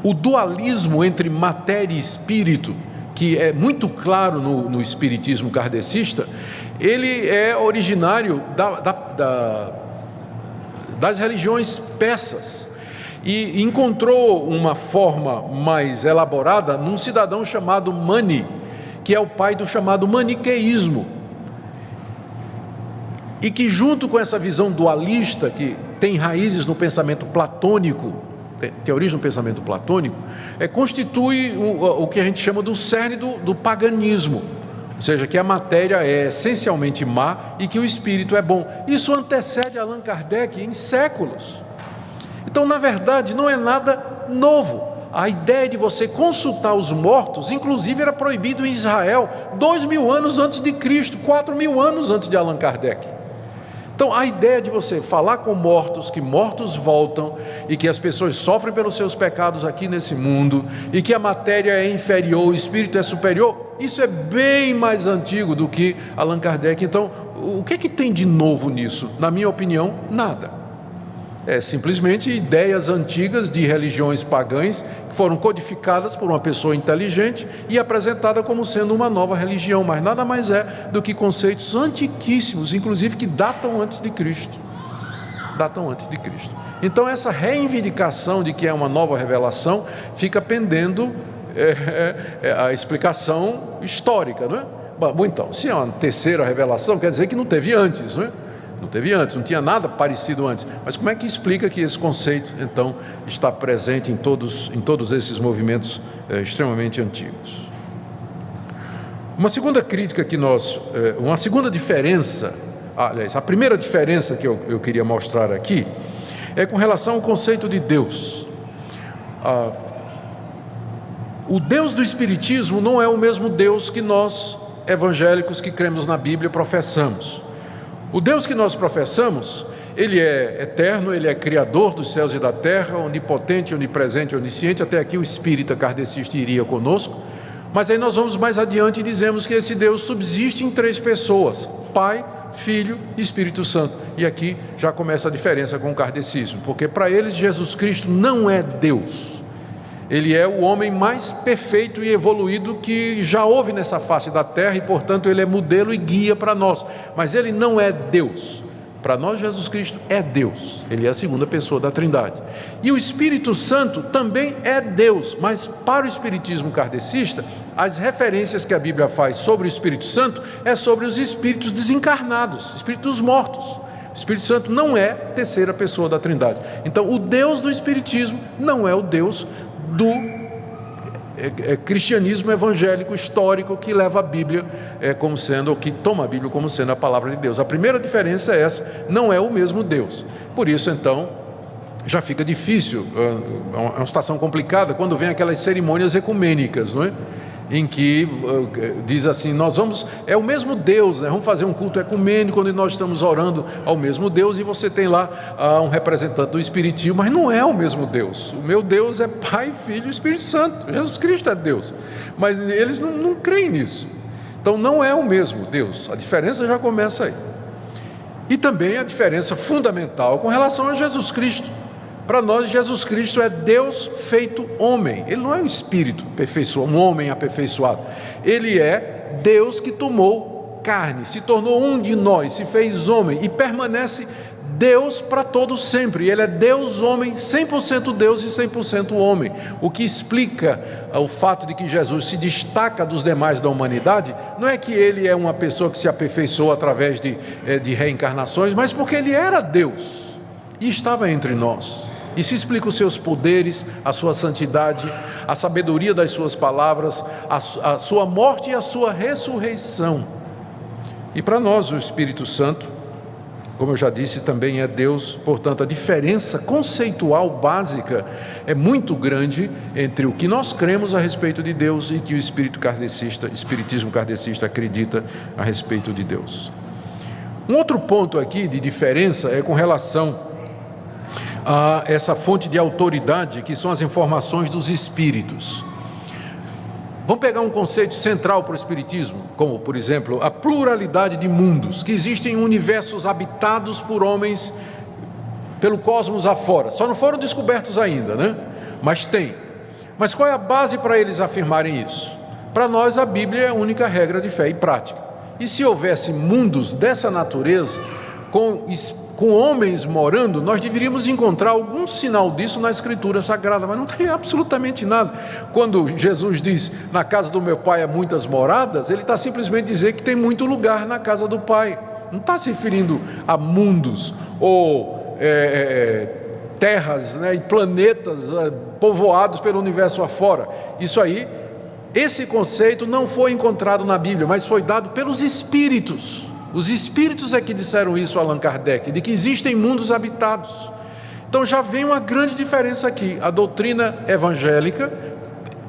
O dualismo entre matéria e espírito, que é muito claro no espiritismo kardecista, ele é originário das religiões persas e encontrou uma forma mais elaborada num cidadão chamado Mani, que é o pai do chamado maniqueísmo, e que, junto com essa visão dualista que tem raízes no pensamento platônico, tem origem no pensamento platônico, constitui o que a gente chama do cerne do paganismo, ou seja, que a matéria é essencialmente má e que o espírito é bom. Isso antecede Allan Kardec em séculos. Então, na verdade, não é nada novo. A ideia de você consultar os mortos, inclusive, era proibido em Israel 2000 anos antes de Cristo, 4000 anos antes de Allan Kardec. Então, a ideia de você falar com mortos, que mortos voltam e que as pessoas sofrem pelos seus pecados aqui nesse mundo e que a matéria é inferior, o espírito é superior, isso é bem mais antigo do que Allan Kardec. Então, o que tem de novo nisso? Na minha opinião, nada. É simplesmente ideias antigas de religiões pagãs que foram codificadas por uma pessoa inteligente e apresentada como sendo uma nova religião, mas nada mais é do que conceitos antiquíssimos, inclusive que datam antes de Cristo. Então essa reivindicação de que é uma nova revelação fica pendendo a explicação histórica, não é? Bom, então, se é uma terceira revelação, quer dizer que não teve antes, não é? Não teve antes, não tinha nada parecido antes. Mas como é que explica que esse conceito, então, está presente em todos esses movimentos extremamente antigos? Uma segunda crítica uma segunda diferença, aliás, a primeira diferença que eu queria mostrar aqui é com relação ao conceito de Deus. O Deus do Espiritismo não é o mesmo Deus que nós, evangélicos que cremos na Bíblia, professamos. O Deus que nós professamos Ele é eterno, Ele é criador dos céus e da terra, onipotente, onipresente, onisciente. Até aqui o espírita kardecista iria conosco. Mas aí nós vamos mais adiante e dizemos que esse Deus subsiste em 3 pessoas: Pai, Filho e Espírito Santo. E aqui já começa a diferença com o kardecismo, porque para eles Jesus Cristo não é Deus. Ele é o homem mais perfeito e evoluído que já houve nessa face da terra, e portanto ele é modelo e guia para nós, mas ele não é Deus. Para nós Jesus Cristo é Deus, ele é a segunda pessoa da Trindade. E o Espírito Santo também é Deus, mas para o espiritismo kardecista, as referências que a Bíblia faz sobre o Espírito Santo é sobre os espíritos desencarnados, espíritos mortos. O Espírito Santo não é terceira pessoa da Trindade. Então o Deus do espiritismo não é o Deus do cristianismo evangélico histórico, que leva a Bíblia como sendo, ou que toma a Bíblia como sendo a palavra de Deus. A primeira diferença é essa: não é o mesmo Deus. Por isso então já fica difícil, é uma situação complicada quando vem aquelas cerimônias ecumênicas, não é? Em que diz assim, é o mesmo Deus, né? Vamos fazer um culto ecumênico onde nós estamos orando ao mesmo Deus, e você tem lá um representante do Espiritismo, mas não é o mesmo Deus. O meu Deus é Pai, Filho e Espírito Santo. Jesus Cristo é Deus, mas eles não creem nisso. Então não é o mesmo Deus. A diferença já começa aí. E também a diferença fundamental com relação a Jesus Cristo. Para nós, Jesus Cristo é Deus feito homem. Ele não é um espírito aperfeiçoado, um homem aperfeiçoado. Ele é Deus que tomou carne, se tornou um de nós, se fez homem e permanece Deus para todos sempre. Ele é Deus homem, 100% Deus e 100% homem. O que explica o fato de que Jesus se destaca dos demais da humanidade não é que ele é uma pessoa que se aperfeiçoou através de reencarnações, mas porque ele era Deus e estava entre nós. E se explica os seus poderes, a sua santidade, a sabedoria das suas palavras, a sua morte e a sua ressurreição. E para nós o Espírito Santo, como eu já disse, também é Deus. Portanto, a diferença conceitual básica é muito grande entre o que nós cremos a respeito de Deus e que o espiritismo kardecista acredita a respeito de Deus. Um outro ponto aqui de diferença é com relação a essa fonte de autoridade, que são as informações dos espíritos. Vamos pegar um conceito central para o espiritismo, como, por exemplo, a pluralidade de mundos, que existem universos habitados por homens pelo cosmos afora. Só não foram descobertos ainda, né? Mas tem. Mas qual é a base para eles afirmarem isso? Para nós, a Bíblia é a única regra de fé e prática. E se houvesse mundos dessa natureza, com homens morando, nós deveríamos encontrar algum sinal disso na Escritura Sagrada, mas não tem absolutamente nada. Quando Jesus diz, na casa do meu Pai há muitas moradas, ele está simplesmente dizendo que tem muito lugar na casa do Pai. Não está se referindo a mundos ou terras, né, e planetas povoados pelo universo afora. Isso aí, esse conceito não foi encontrado na Bíblia, mas foi dado pelos espíritos. Os espíritos é que disseram isso a Allan Kardec, de que existem mundos habitados. Então já vem uma grande diferença aqui. A doutrina evangélica,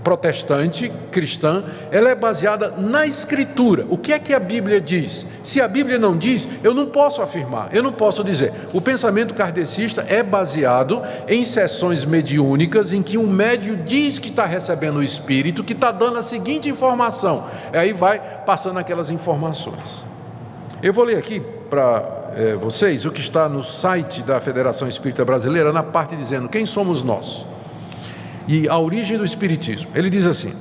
protestante, cristã, ela é baseada na Escritura. O que é que a Bíblia diz? Se a Bíblia não diz, eu não posso afirmar, eu não posso dizer. O pensamento kardecista é baseado em sessões mediúnicas, em que um médium diz que está recebendo o Espírito, que está dando a seguinte informação. Aí vai passando aquelas informações. Eu vou ler aqui para vocês o que está no site da Federação Espírita Brasileira, na parte dizendo quem somos nós e a origem do Espiritismo. Ele diz assim: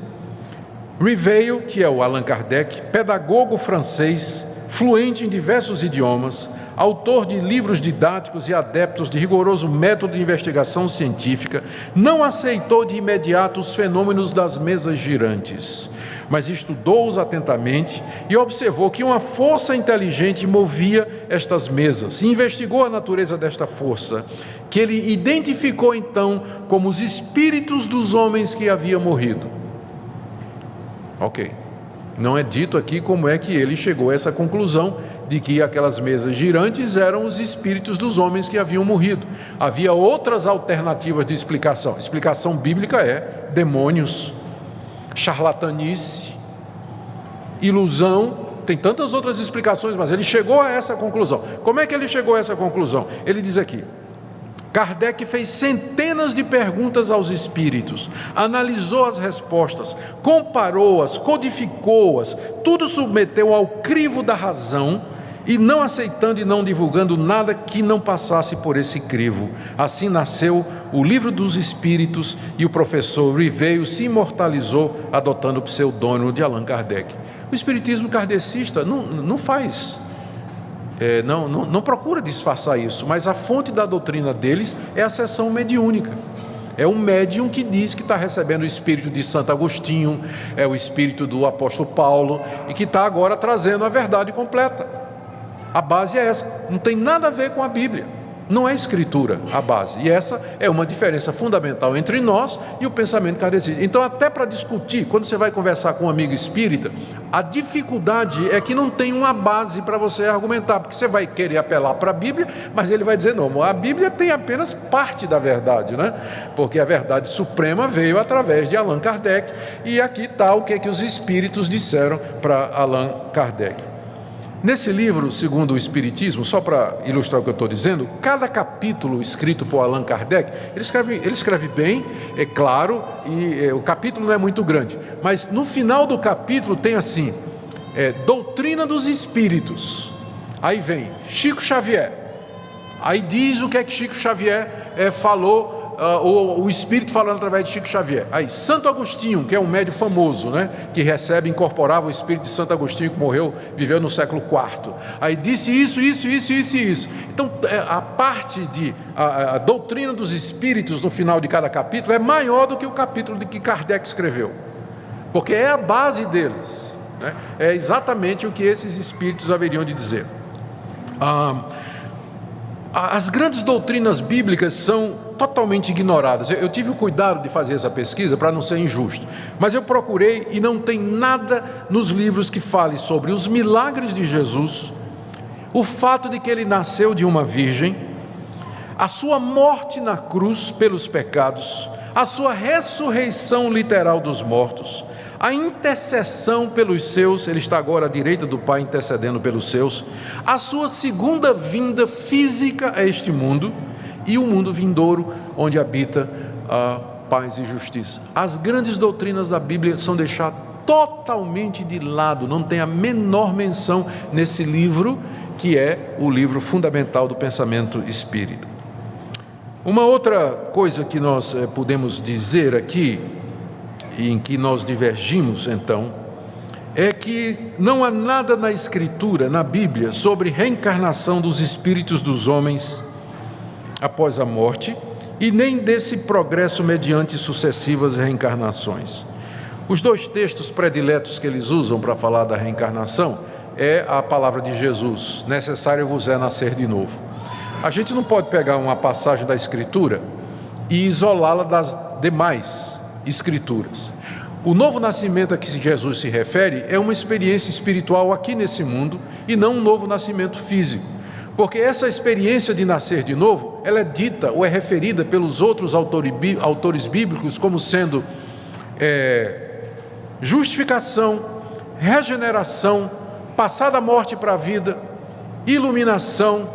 Rivail, que é o Allan Kardec, pedagogo francês, fluente em diversos idiomas, autor de livros didáticos e adeptos de rigoroso método de investigação científica, não aceitou de imediato os fenômenos das mesas girantes, mas estudou-os atentamente e observou que uma força inteligente movia estas mesas, e investigou a natureza desta força, que ele identificou então como os espíritos dos homens que haviam morrido. Ok, não é dito aqui como é que ele chegou a essa conclusão de que aquelas mesas girantes eram os espíritos dos homens que haviam morrido. Havia outras alternativas de explicação. A explicação bíblica é demônios, charlatanice, ilusão Tem tantas outras explicações, mas ele chegou a essa conclusão. Como é que ele chegou a essa conclusão? Ele diz aqui: Kardec fez centenas de perguntas aos espíritos, analisou as respostas, comparou-as, codificou-as, tudo submeteu ao crivo da razão, e não aceitando e não divulgando nada que não passasse por esse crivo. Assim nasceu o Livro dos Espíritos, e o professor Riveio se imortalizou adotando o pseudônimo de Allan Kardec. O espiritismo kardecista não faz... não procura disfarçar isso, mas a fonte da doutrina deles é a sessão mediúnica. É um médium que diz que está recebendo o espírito de Santo Agostinho, é o espírito do apóstolo Paulo, e que está agora trazendo a verdade completa. A base é essa, não tem nada a ver com a Bíblia, não é escritura a base, e essa é uma diferença fundamental entre nós e o pensamento kardecista. Então, até para discutir, quando você vai conversar com um amigo espírita, a dificuldade é que não tem uma base para você argumentar, porque você vai querer apelar para a Bíblia, mas ele vai dizer: não, a Bíblia tem apenas parte da verdade, né? Porque a verdade suprema veio através de Allan Kardec, e aqui está o que os espíritos disseram para Allan Kardec. Nesse livro, segundo o Espiritismo, só para ilustrar o que eu estou dizendo, cada capítulo escrito por Allan Kardec, ele escreve bem, é claro, e o capítulo não é muito grande, mas no final do capítulo tem assim: doutrina dos espíritos. Aí vem Chico Xavier, aí diz o que é que Chico Xavier falou, o Espírito falando através de Chico Xavier. Aí Santo Agostinho, que é um médium famoso, né, que incorporava o Espírito de Santo Agostinho, que viveu no século IV. Aí disse isso. Então, a parte a doutrina dos Espíritos no final de cada capítulo é maior do que o capítulo de que Kardec escreveu, porque é a base deles, né? É exatamente o que esses Espíritos haveriam de dizer. As grandes doutrinas bíblicas são totalmente ignoradas. Eu tive o cuidado de fazer essa pesquisa para não ser injusto, mas eu procurei e não tem nada nos livros que fale sobre os milagres de Jesus, o fato de que ele nasceu de uma virgem, a sua morte na cruz pelos pecados, a sua ressurreição literal dos mortos, a intercessão pelos seus, ele está agora à direita do Pai intercedendo pelos seus, a sua segunda vinda física a este mundo e o mundo vindouro, onde habita a paz e justiça. As grandes doutrinas da Bíblia são deixadas totalmente de lado, não tem a menor menção nesse livro, que é o livro fundamental do pensamento espírita. Uma outra coisa que nós podemos dizer aqui, e em que nós divergimos então, é que não há nada na Escritura, na Bíblia, sobre reencarnação dos espíritos dos homens após a morte, e nem desse progresso mediante sucessivas reencarnações. Os dois textos prediletos que eles usam para falar da reencarnação é a palavra de Jesus: necessário vos é nascer de novo. A gente não pode pegar uma passagem da Escritura e isolá-la das demais Escrituras. O novo nascimento a que Jesus se refere é uma experiência espiritual aqui nesse mundo, e não um novo nascimento físico. Porque essa experiência de nascer de novo, ela é dita ou é referida pelos outros autores bíblicos como sendo justificação, regeneração, passar da morte para a vida, iluminação,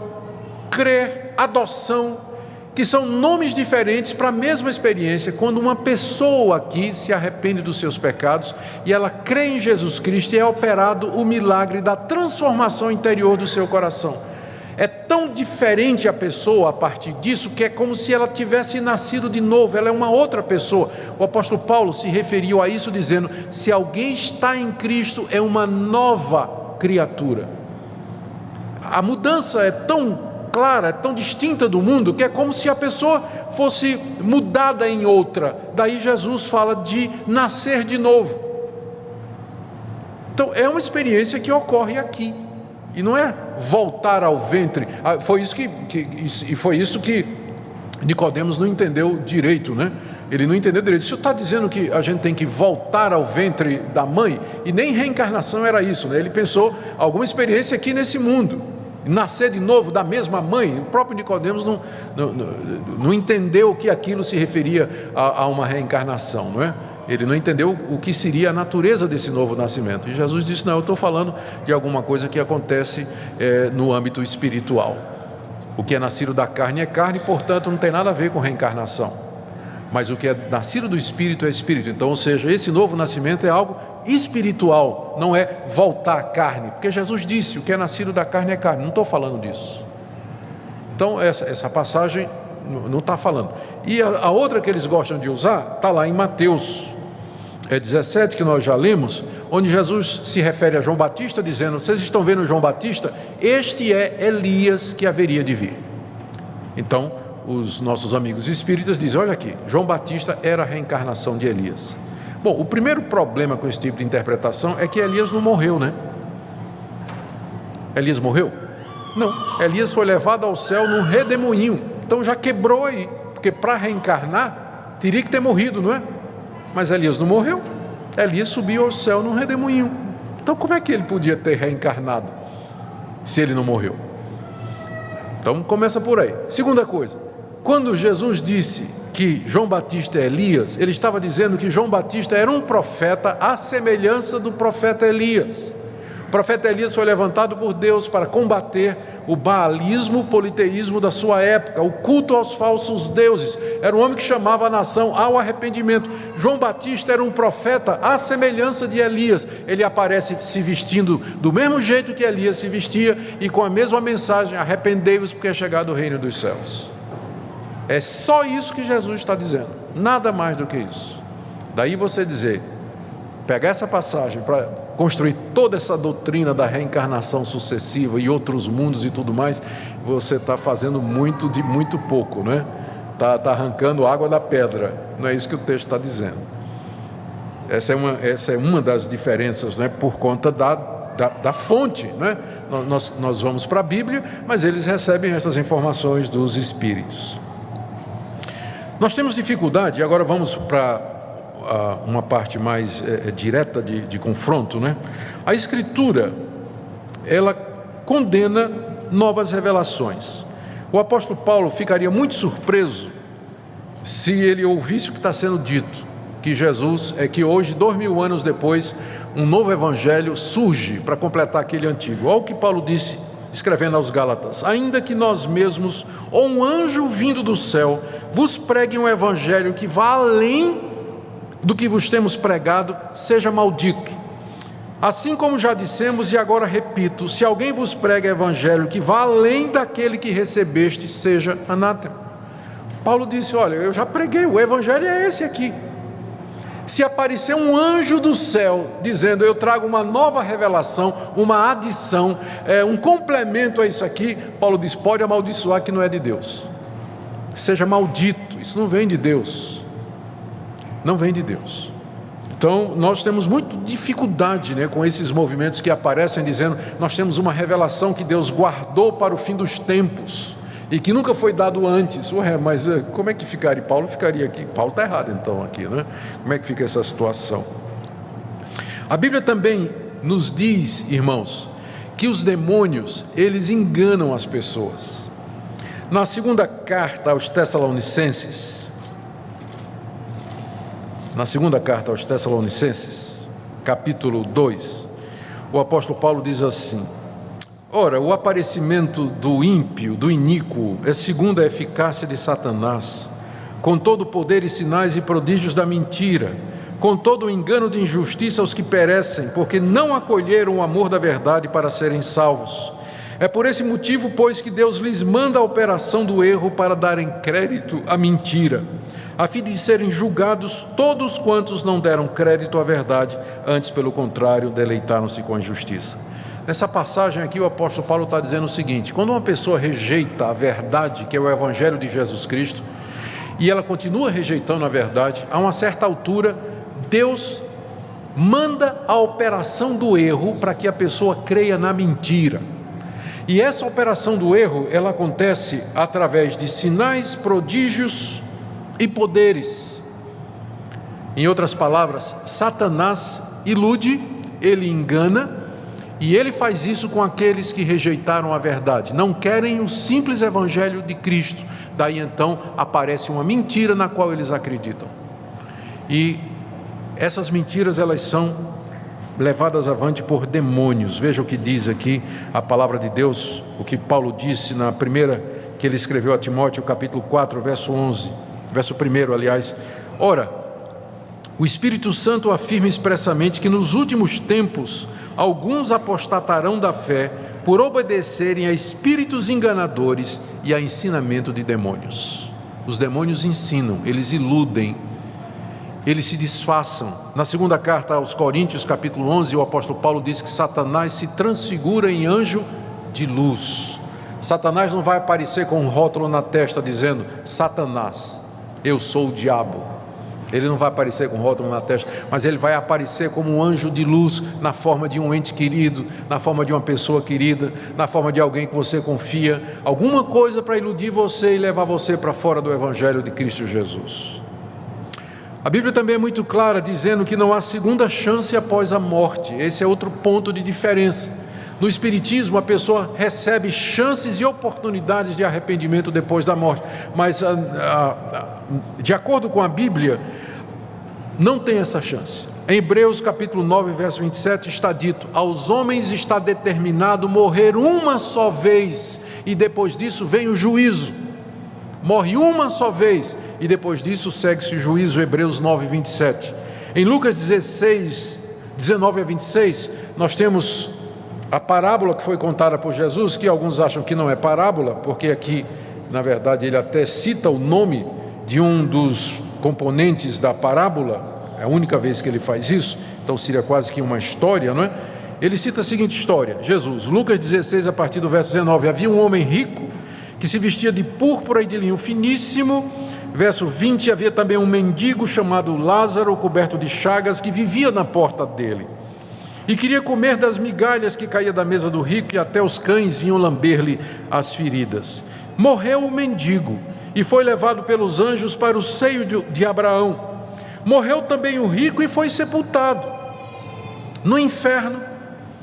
crer, adoção, que são nomes diferentes para a mesma experiência. Quando uma pessoa aqui se arrepende dos seus pecados e ela crê em Jesus Cristo, e é operado o milagre da transformação interior do seu coração. É tão diferente a pessoa a partir disso, que é como se ela tivesse nascido de novo, ela é uma outra pessoa. O apóstolo Paulo se referiu a isso dizendo: se alguém está em Cristo, é uma nova criatura. A mudança é tão clara, é tão distinta do mundo, que é como se a pessoa fosse mudada em outra. Daí Jesus fala de nascer de novo. Então é uma experiência que ocorre aqui, e não é voltar ao ventre. Foi isso que Nicodemos não entendeu direito, né? Ele não entendeu direito. O senhor está dizendo que a gente tem que voltar ao ventre da mãe? E nem reencarnação era isso, né? Ele pensou alguma experiência aqui nesse mundo, nascer de novo da mesma mãe. O próprio Nicodemos não entendeu que aquilo se referia a uma reencarnação, não é? Ele não entendeu o que seria a natureza desse novo nascimento. E Jesus disse: não, eu estou falando de alguma coisa que acontece no âmbito espiritual. O que é nascido da carne é carne, portanto não tem nada a ver com reencarnação. Mas o que é nascido do Espírito é Espírito. Então, ou seja, esse novo nascimento é algo espiritual, não é voltar à carne. Porque Jesus disse: o que é nascido da carne é carne. Não estou falando disso. Então, essa passagem não está falando. E a outra que eles gostam de usar está lá em Mateus 17, que nós já lemos, onde Jesus se refere a João Batista, dizendo: vocês estão vendo João Batista? Este é Elias que haveria de vir. Então, os nossos amigos espíritas dizem: olha aqui, João Batista era a reencarnação de Elias. Bom, o primeiro problema com esse tipo de interpretação é que Elias não morreu, né? Elias morreu? Não, Elias foi levado ao céu num redemoinho. Então já quebrou aí, porque para reencarnar teria que ter morrido, não é? Mas Elias não morreu. Elias subiu ao céu num redemoinho. Então como é que ele podia ter reencarnado se ele não morreu? Então começa por aí. Segunda coisa, quando Jesus disse que João Batista é Elias, ele estava dizendo que João Batista era um profeta à semelhança do profeta Elias. O profeta Elias foi levantado por Deus para combater o baalismo, o politeísmo da sua época, o culto aos falsos deuses. Era um homem que chamava a nação ao arrependimento. João Batista era um profeta à semelhança de Elias. Ele aparece se vestindo do mesmo jeito que Elias se vestia e com a mesma mensagem: arrependei-vos porque é chegado o reino dos céus. É só isso que Jesus está dizendo, nada mais do que isso. Daí você dizer, pegar essa passagem para construir toda essa doutrina da reencarnação sucessiva e outros mundos e tudo mais, você está fazendo muito de muito pouco, né? Está arrancando água da pedra. Não é isso que o texto está dizendo. Essa é uma das diferenças, né? Por conta da fonte, né? Nós vamos para a Bíblia, mas eles recebem essas informações dos Espíritos. Nós temos dificuldade, e agora vamos para uma parte mais direta de confronto, né? A Escritura, ela condena novas revelações. O apóstolo Paulo ficaria muito surpreso se ele ouvisse o que está sendo dito, que Jesus que hoje, 2000 anos depois, um novo evangelho surge para completar aquele antigo. Olha o que Paulo disse, escrevendo aos Gálatas: ainda que nós mesmos, ou um anjo vindo do céu, vos pregue um evangelho que vá além do que vos temos pregado, seja maldito. Assim como já dissemos e agora repito, se alguém vos prega evangelho que vá além daquele que recebeste, seja anátema. Paulo disse: olha, eu já preguei, o evangelho é esse aqui. Se aparecer um anjo do céu dizendo: eu trago uma nova revelação, uma adição, um complemento a isso aqui, Paulo diz: pode amaldiçoar, que não é de Deus. Seja maldito, isso não vem de Deus. Não vem de Deus. Então nós temos muita dificuldade, né, com esses movimentos que aparecem dizendo: nós temos uma revelação que Deus guardou para o fim dos tempos e que nunca foi dado antes. Ué, mas como é que ficaria? Paulo ficaria aqui. Paulo está errado então aqui, né? Como é que fica essa situação? A Bíblia também nos diz, irmãos, que os demônios, eles enganam as pessoas. Na segunda carta aos Tessalonicenses, capítulo 2, o apóstolo Paulo diz assim: ora, o aparecimento do ímpio, do iníquo, é segundo a eficácia de Satanás, com todo o poder e sinais e prodígios da mentira, com todo o engano de injustiça aos que perecem, porque não acolheram o amor da verdade para serem salvos. É por esse motivo, pois, que Deus lhes manda a operação do erro para darem crédito à mentira, a fim de serem julgados todos quantos não deram crédito à verdade, antes, pelo contrário, deleitaram-se com a injustiça. Nessa passagem aqui, o apóstolo Paulo está dizendo o seguinte: quando uma pessoa rejeita a verdade, que é o evangelho de Jesus Cristo, e ela continua rejeitando a verdade, a uma certa altura, Deus manda a operação do erro para que a pessoa creia na mentira. E essa operação do erro, ela acontece através de sinais, prodígios e poderes. Em outras palavras, Satanás ilude, ele engana, e ele faz isso com aqueles que rejeitaram a verdade, não querem o simples evangelho de Cristo. Daí então aparece uma mentira na qual eles acreditam. E Essas mentiras, elas são levadas avante por demônios. Veja o que diz aqui a palavra de Deus, o que Paulo disse na primeira que ele escreveu a Timóteo, capítulo 4, verso 11, verso 1, aliás. Ora, o Espírito Santo afirma expressamente que nos últimos tempos alguns apostatarão da fé por obedecerem a espíritos enganadores e a ensinamento de demônios. Os demônios ensinam, eles iludem, eles se disfarçam. Na segunda carta aos Coríntios, capítulo 11, o apóstolo Paulo diz que Satanás se transfigura em anjo de luz. Satanás não vai aparecer com um rótulo na testa dizendo: Satanás, eu sou o diabo. Ele não vai aparecer com rótulo na testa, mas ele vai aparecer como um anjo de luz, na forma de um ente querido, na forma de uma pessoa querida, na forma de alguém que você confia, alguma coisa para iludir você e levar você para fora do Evangelho de Cristo Jesus. A Bíblia também é muito clara, dizendo que não há segunda chance após a morte. Esse é outro ponto de diferença. No Espiritismo, a pessoa recebe chances e oportunidades de arrependimento depois da morte, mas de acordo com a Bíblia, não tem essa chance. Em Hebreus capítulo 9, verso 27 está dito: aos homens está determinado morrer uma só vez, e depois disso vem o juízo. Morre uma só vez, e depois disso segue-se o juízo. Hebreus 9, 27. Em Lucas 16, 19 a 26, nós temos a parábola que foi contada por Jesus, que alguns acham que não é parábola, porque aqui, na verdade, ele até cita o nome de um dos componentes da parábola. É a única vez que ele faz isso, então seria quase que uma história, não é? Ele cita a seguinte história: Jesus, Lucas 16, a partir do verso 19. Havia um homem rico que se vestia de púrpura e de linho finíssimo. Verso 20, havia também um mendigo chamado Lázaro, coberto de chagas, que vivia na porta dele e queria comer das migalhas que caía da mesa do rico, e até os cães vinham lamber-lhe as feridas. Morreu o mendigo e foi levado pelos anjos para o seio de Abraão. Morreu também o rico e foi sepultado. No inferno,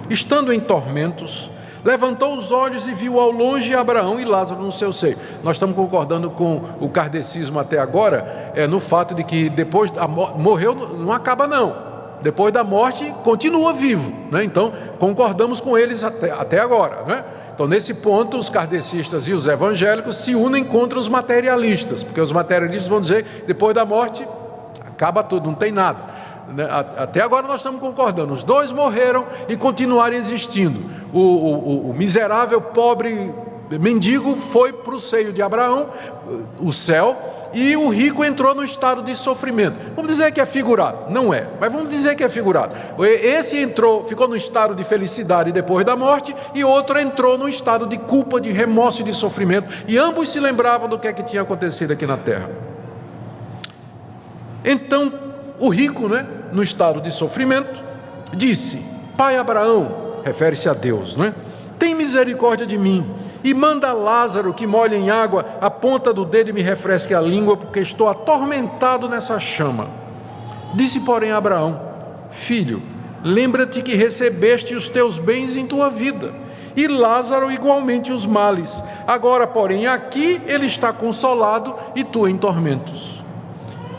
estando em tormentos, levantou os olhos e viu ao longe Abraão e Lázaro no seu seio. Nós estamos concordando com o kardecismo até agora, no fato de que depois morreu, não acaba não. Depois da morte, continua vivo, né? Então, concordamos com eles até agora, né? Então, nesse ponto, os kardecistas e os evangélicos se unem contra os materialistas, porque os materialistas vão dizer que depois da morte, acaba tudo, não tem nada. Até agora nós estamos concordando, os dois morreram e continuaram existindo. O miserável, pobre mendigo foi para o seio de Abraão, o céu, e o rico entrou no estado de sofrimento. Vamos dizer que é figurado? Não é, mas vamos dizer que é figurado. Esse ficou no estado de felicidade depois da morte, e outro entrou no estado de culpa, de remorso e de sofrimento, e ambos se lembravam do que é que tinha acontecido aqui na terra. Então, o rico, né, no estado de sofrimento, disse: Pai Abraão, refere-se a Deus, né? Tem misericórdia de mim e manda Lázaro que molhe em água a ponta do dedo e me refresque a língua, porque estou atormentado nessa chama. Disse, porém, Abraão: Filho, lembra-te que recebeste os teus bens em tua vida, e Lázaro igualmente os males. Agora, porém, aqui ele está consolado e tu em tormentos.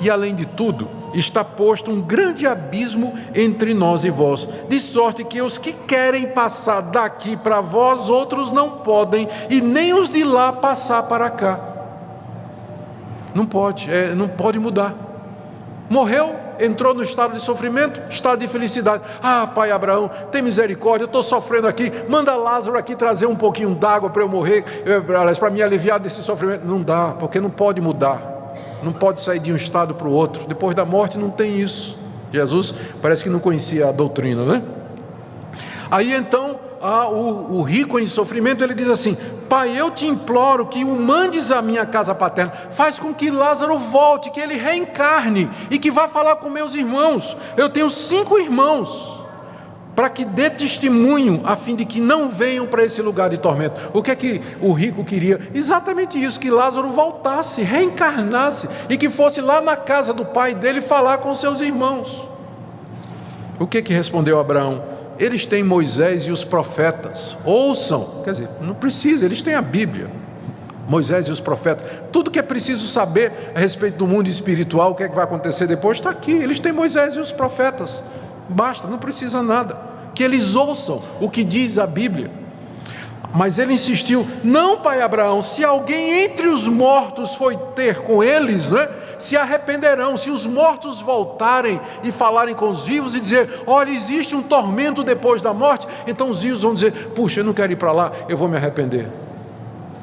E além de tudo, está posto um grande abismo entre nós e vós, de sorte que os que querem passar daqui para vós, outros não podem, e nem os de lá passar para cá. Não pode mudar. Morreu, entrou no estado de sofrimento, estado de felicidade. Ah, pai Abraão, tem misericórdia, eu estou sofrendo aqui, manda Lázaro aqui trazer um pouquinho d'água para eu morrer, para me aliviar desse sofrimento. Não dá, porque não pode mudar. Não pode sair de um estado para o outro. Depois da morte não tem isso. Jesus parece que não conhecia a doutrina, né? Aí então, o rico em sofrimento, ele diz assim: Pai, eu te imploro que o mandes à minha casa paterna, faz com que Lázaro volte, que ele reencarne e que vá falar com meus irmãos. Eu tenho 5 irmãos, para que dê testemunho, a fim de que não venham para esse lugar de tormento. O que é que o rico queria? Exatamente isso, que Lázaro voltasse, reencarnasse, e que fosse lá na casa do pai dele falar com seus irmãos. O que é que respondeu Abraão? Eles têm Moisés e os profetas, ouçam. Quer dizer, não precisa, eles têm a Bíblia. Moisés e os profetas, tudo que é preciso saber a respeito do mundo espiritual, o que é que vai acontecer depois, está aqui. Eles têm Moisés e os profetas, basta, não precisa nada, que eles ouçam o que diz a Bíblia. Mas ele insistiu: não, pai Abraão, se alguém entre os mortos foi ter com eles, não é? Se arrependerão. Se os mortos voltarem e falarem com os vivos e dizer: olha, existe um tormento depois da morte, então os vivos vão dizer: puxa, eu não quero ir para lá, eu vou me arrepender.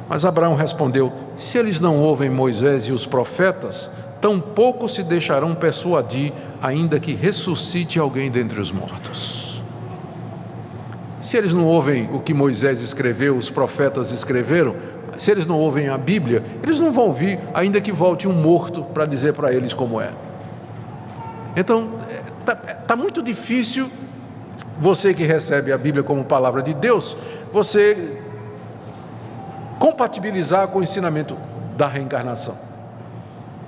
Mas Abraão respondeu: se eles não ouvem Moisés e os profetas, tampouco se deixarão persuadir, ainda que ressuscite alguém dentre os mortos. Se eles não ouvem o que Moisés escreveu, os profetas escreveram, se eles não ouvem a Bíblia, eles não vão ouvir, ainda que volte um morto para dizer para eles como é. Então, está muito difícil, você que recebe a Bíblia como palavra de Deus, você compatibilizar com o ensinamento da reencarnação.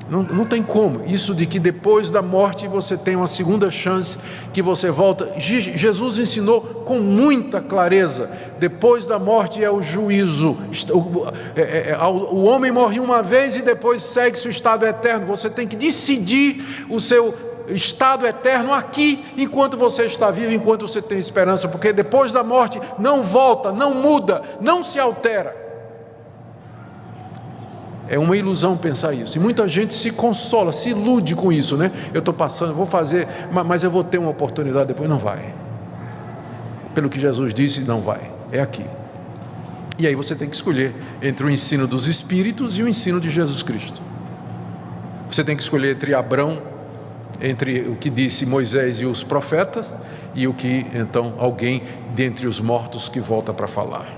Não tem como, isso de que depois da morte você tem uma segunda chance, que você volta. Jesus ensinou com muita clareza: depois da morte é o juízo. O homem morre uma vez e depois segue-se o estado eterno. Você tem que decidir o seu estado eterno aqui, enquanto você está vivo, enquanto você tem esperança, porque depois da morte não volta, não muda, não se altera. É uma ilusão pensar isso, e muita gente se consola, se ilude com isso, né? Eu estou passando, vou fazer, mas eu vou ter uma oportunidade depois. Não vai. Pelo que Jesus disse, não vai, é aqui. E aí você tem que escolher entre o ensino dos Espíritos e o ensino de Jesus Cristo. Você tem que escolher entre Abraão, entre o que disse Moisés e os profetas, e o que então alguém dentre os mortos que volta para falar.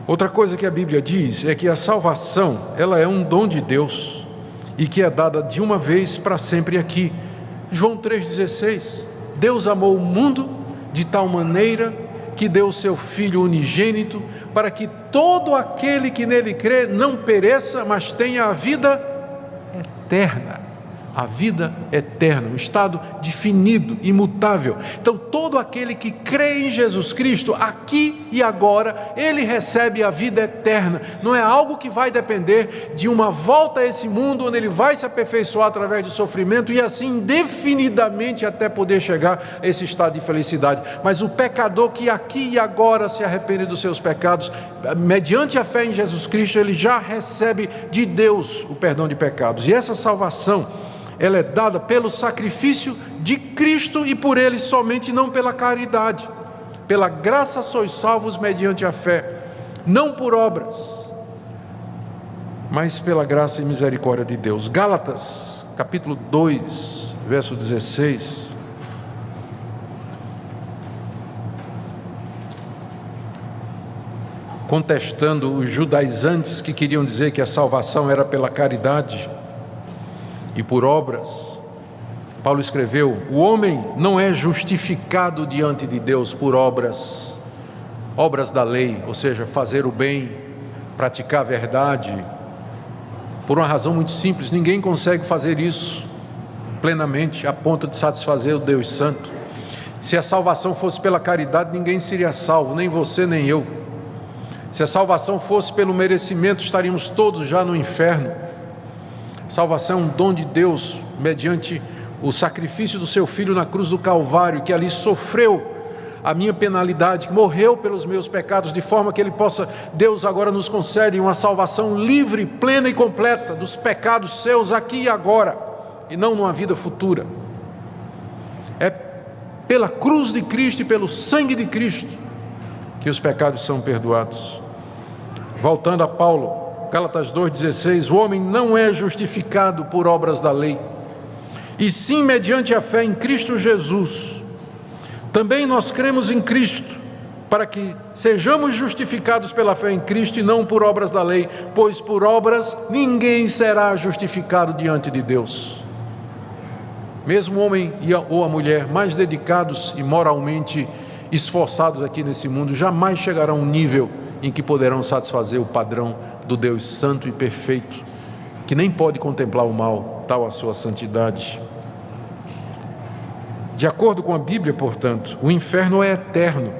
Outra coisa que a Bíblia diz é que a salvação, ela é um dom de Deus e que é dada de uma vez para sempre aqui. João 3,16: Deus amou o mundo de tal maneira que deu o seu Filho unigênito, para que todo aquele que nele crê não pereça, mas tenha a vida eterna. A vida eterna, um estado definido, imutável. Então todo aquele que crê em Jesus Cristo, aqui e agora, ele recebe a vida eterna. Não é algo que vai depender de uma volta a esse mundo, onde ele vai se aperfeiçoar através do sofrimento e assim indefinidamente até poder chegar a esse estado de felicidade. Mas o pecador que aqui e agora se arrepende dos seus pecados, mediante a fé em Jesus Cristo, ele já recebe de Deus o perdão de pecados. E essa salvação, ela é dada pelo sacrifício de Cristo e por Ele somente, não pela caridade. Pela graça sois salvos mediante a fé, não por obras, mas pela graça e misericórdia de Deus. Gálatas, capítulo 2, verso 16. Contestando os judaizantes que queriam dizer que a salvação era pela caridade e por obras, Paulo escreveu: o homem não é justificado diante de Deus por obras da lei, ou seja, fazer o bem, praticar a verdade, por uma razão muito simples: ninguém consegue fazer isso plenamente, a ponto de satisfazer o Deus Santo. Se a salvação fosse pela caridade, ninguém seria salvo, nem você nem eu. Se a salvação fosse pelo merecimento, estaríamos todos já no inferno. Salvação é um dom de Deus, mediante o sacrifício do seu Filho na cruz do Calvário, que ali sofreu a minha penalidade, que morreu pelos meus pecados, de forma que Ele possa, Deus agora nos concede uma salvação livre, plena e completa dos pecados seus aqui e agora, e não numa vida futura. É pela cruz de Cristo e pelo sangue de Cristo que os pecados são perdoados. Voltando a Paulo, Gálatas 2,16: o homem não é justificado por obras da lei, e sim mediante a fé em Cristo Jesus. Também nós cremos em Cristo, para que sejamos justificados pela fé em Cristo e não por obras da lei, pois por obras ninguém será justificado diante de Deus. Mesmo o homem ou a mulher mais dedicados e moralmente esforçados aqui nesse mundo, jamais chegarão a um nível em que poderão satisfazer o padrão do Deus santo e perfeito, que nem pode contemplar o mal, tal a sua santidade. De acordo com a Bíblia, portanto, o inferno é eterno.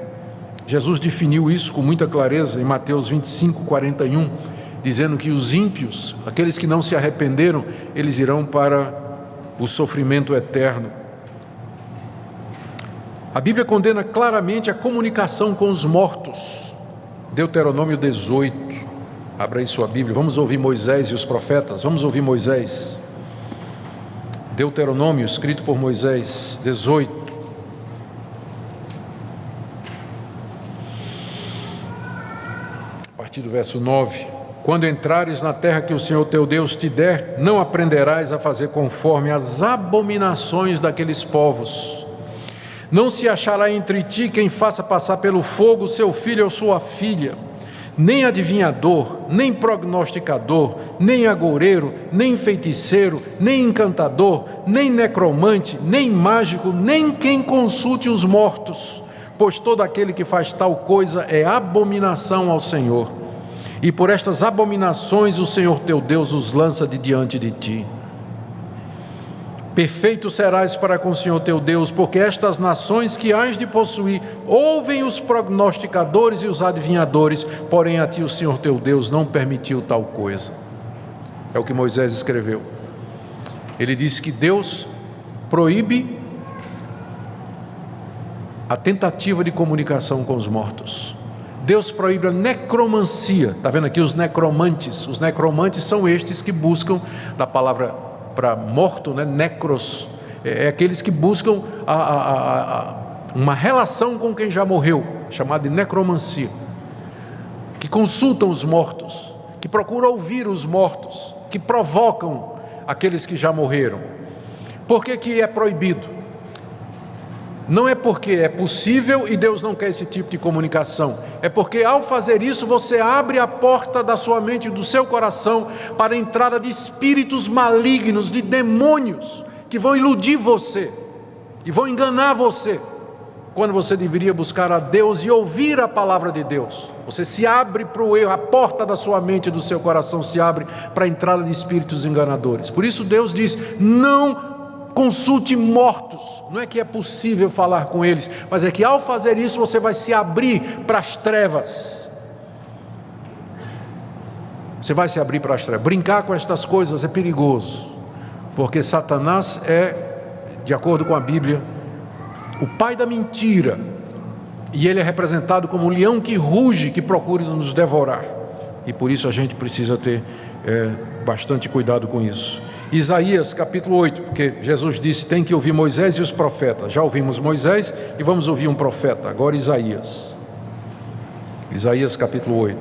Jesus definiu isso com muita clareza em Mateus 25:41, dizendo que os ímpios, aqueles que não se arrependeram, eles irão para o sofrimento eterno. A Bíblia condena claramente a comunicação com os mortos. Deuteronômio 18. Abra aí sua Bíblia. Vamos ouvir Moisés e os profetas. Vamos ouvir Moisés. Deuteronômio, escrito por Moisés, 18. A partir do verso 9. Quando entrares na terra que o Senhor teu Deus te der, não aprenderás a fazer conforme as abominações daqueles povos. Não se achará entre ti quem faça passar pelo fogo seu filho ou sua filha, nem adivinhador, nem prognosticador, nem agoureiro, nem feiticeiro, nem encantador, nem necromante, nem mágico, nem quem consulte os mortos, pois todo aquele que faz tal coisa é abominação ao Senhor. E por estas abominações o Senhor teu Deus os lança de diante de ti. Perfeito serás para com o Senhor teu Deus, porque estas nações que hás de possuir ouvem os prognosticadores e os adivinhadores, porém a ti o Senhor teu Deus não permitiu tal coisa. É o que Moisés escreveu. Ele disse que Deus proíbe a tentativa de comunicação com os mortos. Deus proíbe a necromancia. Está vendo aqui os necromantes? Os necromantes são estes que buscam, da palavra para morto, né? Necros, é aqueles que buscam uma relação com quem já morreu, chamada de necromancia, que consultam os mortos, que procuram ouvir os mortos, que provocam aqueles que já morreram. Por que é proibido? Não é porque é possível e Deus não quer esse tipo de comunicação. É porque ao fazer isso você abre a porta da sua mente e do seu coração para a entrada de espíritos malignos, de demônios, que vão iludir você e vão enganar você, quando você deveria buscar a Deus e ouvir a palavra de Deus. Você se abre para o erro, a porta da sua mente e do seu coração se abre para a entrada de espíritos enganadores. Por isso Deus diz: não consulte mortos. Não é que é possível falar com eles, mas é que ao fazer isso você vai se abrir para as trevas. Você vai se abrir para as trevas. Brincar com estas coisas é perigoso, porque Satanás é, de acordo com a Bíblia, o pai da mentira, e ele é representado como um leão que ruge, que procura nos devorar, e por isso a gente precisa ter bastante cuidado com isso. Isaías capítulo 8, porque Jesus disse: tem que ouvir Moisés e os profetas. Já ouvimos Moisés e vamos ouvir um profeta. Agora Isaías. Isaías capítulo 8.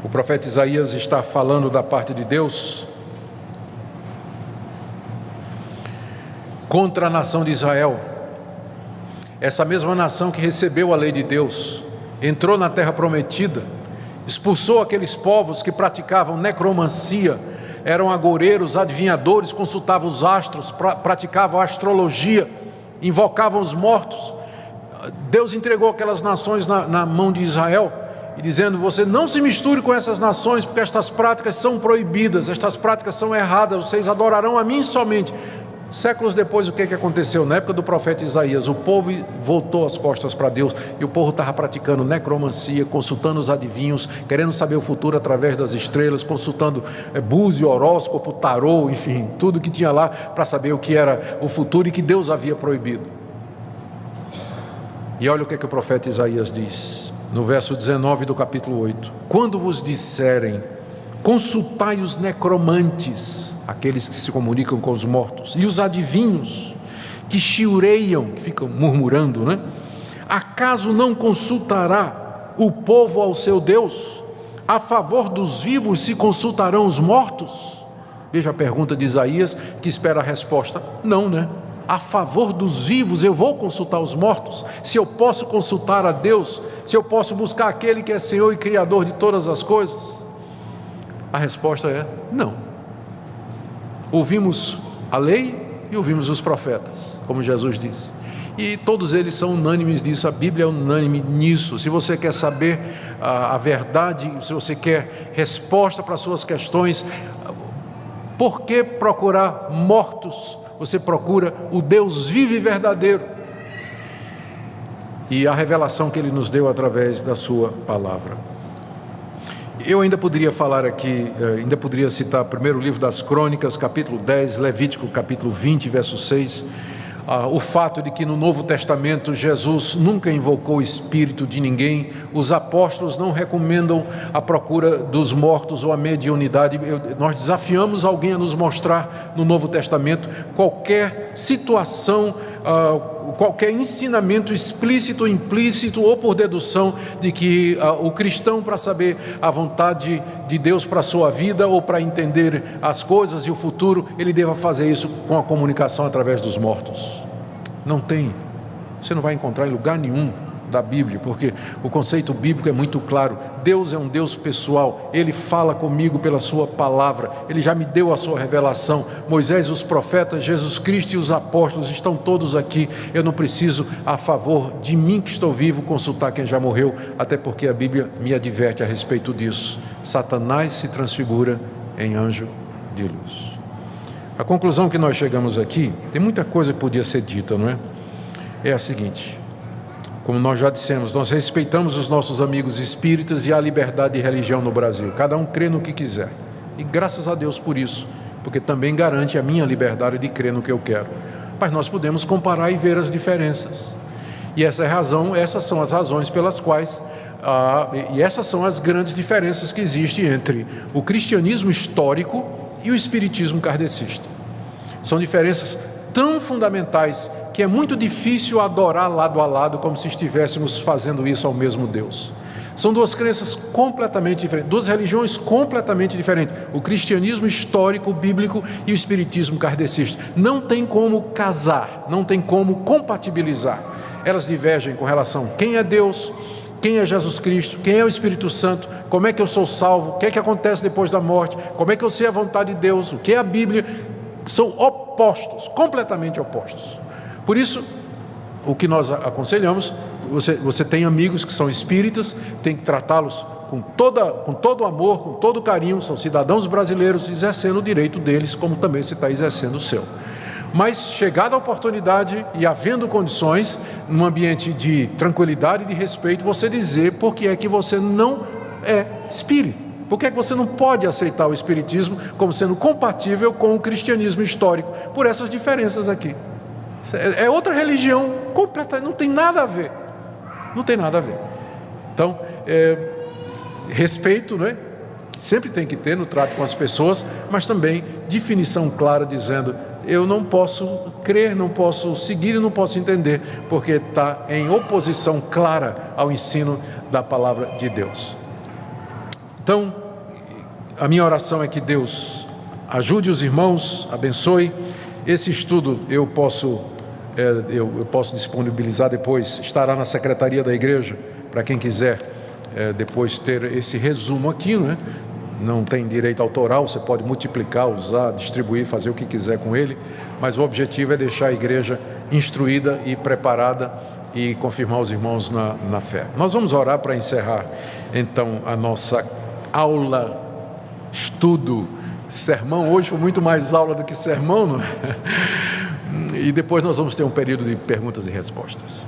O profeta Isaías está falando da parte de Deus contra a nação de Israel. Essa mesma nação que recebeu a lei de Deus, entrou na terra prometida, expulsou aqueles povos que praticavam necromancia, eram agoureiros, adivinhadores, consultavam os astros, praticavam astrologia, invocavam os mortos. Deus entregou aquelas nações na mão de Israel, e dizendo: você não se misture com essas nações, porque estas práticas são proibidas, estas práticas são erradas, vocês adorarão a mim somente. Séculos depois, o que aconteceu? Na época do profeta Isaías, o povo voltou as costas para Deus, e o povo estava praticando necromancia, consultando os adivinhos, querendo saber o futuro através das estrelas, consultando búzio, horóscopo, tarô, enfim, tudo que tinha lá para saber o que era o futuro e que Deus havia proibido. E olha o que o profeta Isaías diz, no verso 19 do capítulo 8: quando vos disserem, consultai os necromantes, aqueles que se comunicam com os mortos, e os adivinhos, que chiureiam, que ficam murmurando, né? Acaso não consultará o povo ao seu Deus? A favor dos vivos se consultarão os mortos? Veja a pergunta de Isaías, que espera a resposta: não, né? A favor dos vivos eu vou consultar os mortos? Se eu posso consultar a Deus, se eu posso buscar aquele que é Senhor e Criador de todas as coisas? A resposta é não. Ouvimos a lei e ouvimos os profetas, como Jesus disse, e todos eles são unânimes nisso. A Bíblia é unânime nisso. Se você quer saber a verdade, se você quer resposta para as suas questões, por que procurar mortos? Você procura o Deus vivo e verdadeiro. e a revelação que Ele nos deu através da sua palavra. Eu ainda poderia falar aqui, ainda poderia citar o primeiro livro das Crônicas, capítulo 10, Levítico, capítulo 20, verso 6, o fato de que no Novo Testamento Jesus nunca invocou o espírito de ninguém, os apóstolos não recomendam a procura dos mortos ou a mediunidade. Nós desafiamos alguém a nos mostrar no Novo Testamento qualquer situação, qualquer ensinamento explícito ou implícito ou por dedução de que o cristão, para saber a vontade de Deus para a sua vida ou para entender as coisas e o futuro, ele deva fazer isso com a comunicação através dos mortos. Não tem, você não vai encontrar em lugar nenhum da Bíblia, porque o conceito bíblico é muito claro. Deus é um Deus pessoal, Ele fala comigo pela sua palavra, Ele já me deu a sua revelação. Moisés, os profetas, Jesus Cristo e os apóstolos estão todos aqui. Eu não preciso, a favor de mim que estou vivo, consultar quem já morreu, até porque a Bíblia me adverte a respeito disso. Satanás se transfigura em anjo de luz. A conclusão que nós chegamos aqui, tem muita coisa que podia ser dita, não é? É a seguinte: como nós já dissemos, nós respeitamos os nossos amigos espíritas e a liberdade de religião no Brasil. Cada um crê no que quiser. E graças a Deus por isso, porque também garante a minha liberdade de crer no que eu quero. Mas nós podemos comparar e ver as diferenças. E essas são as razões pelas quais, e essas são as grandes diferenças que existem entre o cristianismo histórico e o espiritismo kardecista. São diferenças tão fundamentais que é muito difícil adorar lado a lado como se estivéssemos fazendo isso ao mesmo Deus. São duas crenças completamente diferentes, duas religiões completamente diferentes, o cristianismo histórico, bíblico e o espiritismo kardecista. Não tem como casar, não tem como compatibilizar. Elas divergem com relação a quem é Deus, quem é Jesus Cristo, quem é o Espírito Santo, como é que eu sou salvo, o que é que acontece depois da morte, como é que eu sei a vontade de Deus, o que é a Bíblia. São opostos, completamente opostos. Por isso, o que nós aconselhamos, você tem amigos que são espíritas, tem que tratá-los com todo amor, com todo carinho, são cidadãos brasileiros, exercendo o direito deles, como também você está exercendo o seu. Mas chegada a oportunidade e havendo condições, num ambiente de tranquilidade e de respeito, você dizer por que é que você não é espírita. Por que é que você não pode aceitar o espiritismo como sendo compatível com o cristianismo histórico? Por essas diferenças aqui. É outra religião completa, não tem nada a ver. Não tem nada a ver. Então, respeito, né? Sempre tem que ter no trato com as pessoas, mas também definição clara dizendo: eu não posso crer, não posso seguir e não posso entender, porque está em oposição clara ao ensino da palavra de Deus. Então, a minha oração é que Deus ajude os irmãos, abençoe. Esse estudo eu posso disponibilizar depois, estará na secretaria da igreja, para quem quiser depois ter esse resumo aqui, né? Não tem direito autoral, você pode multiplicar, usar, distribuir, fazer o que quiser com ele, mas o objetivo é deixar a igreja instruída e preparada e confirmar os irmãos na fé. Nós vamos orar para encerrar, então, a nossa aula, estudo, sermão. Hoje foi muito mais aula do que sermão, não é? E depois nós vamos ter um período de perguntas e respostas.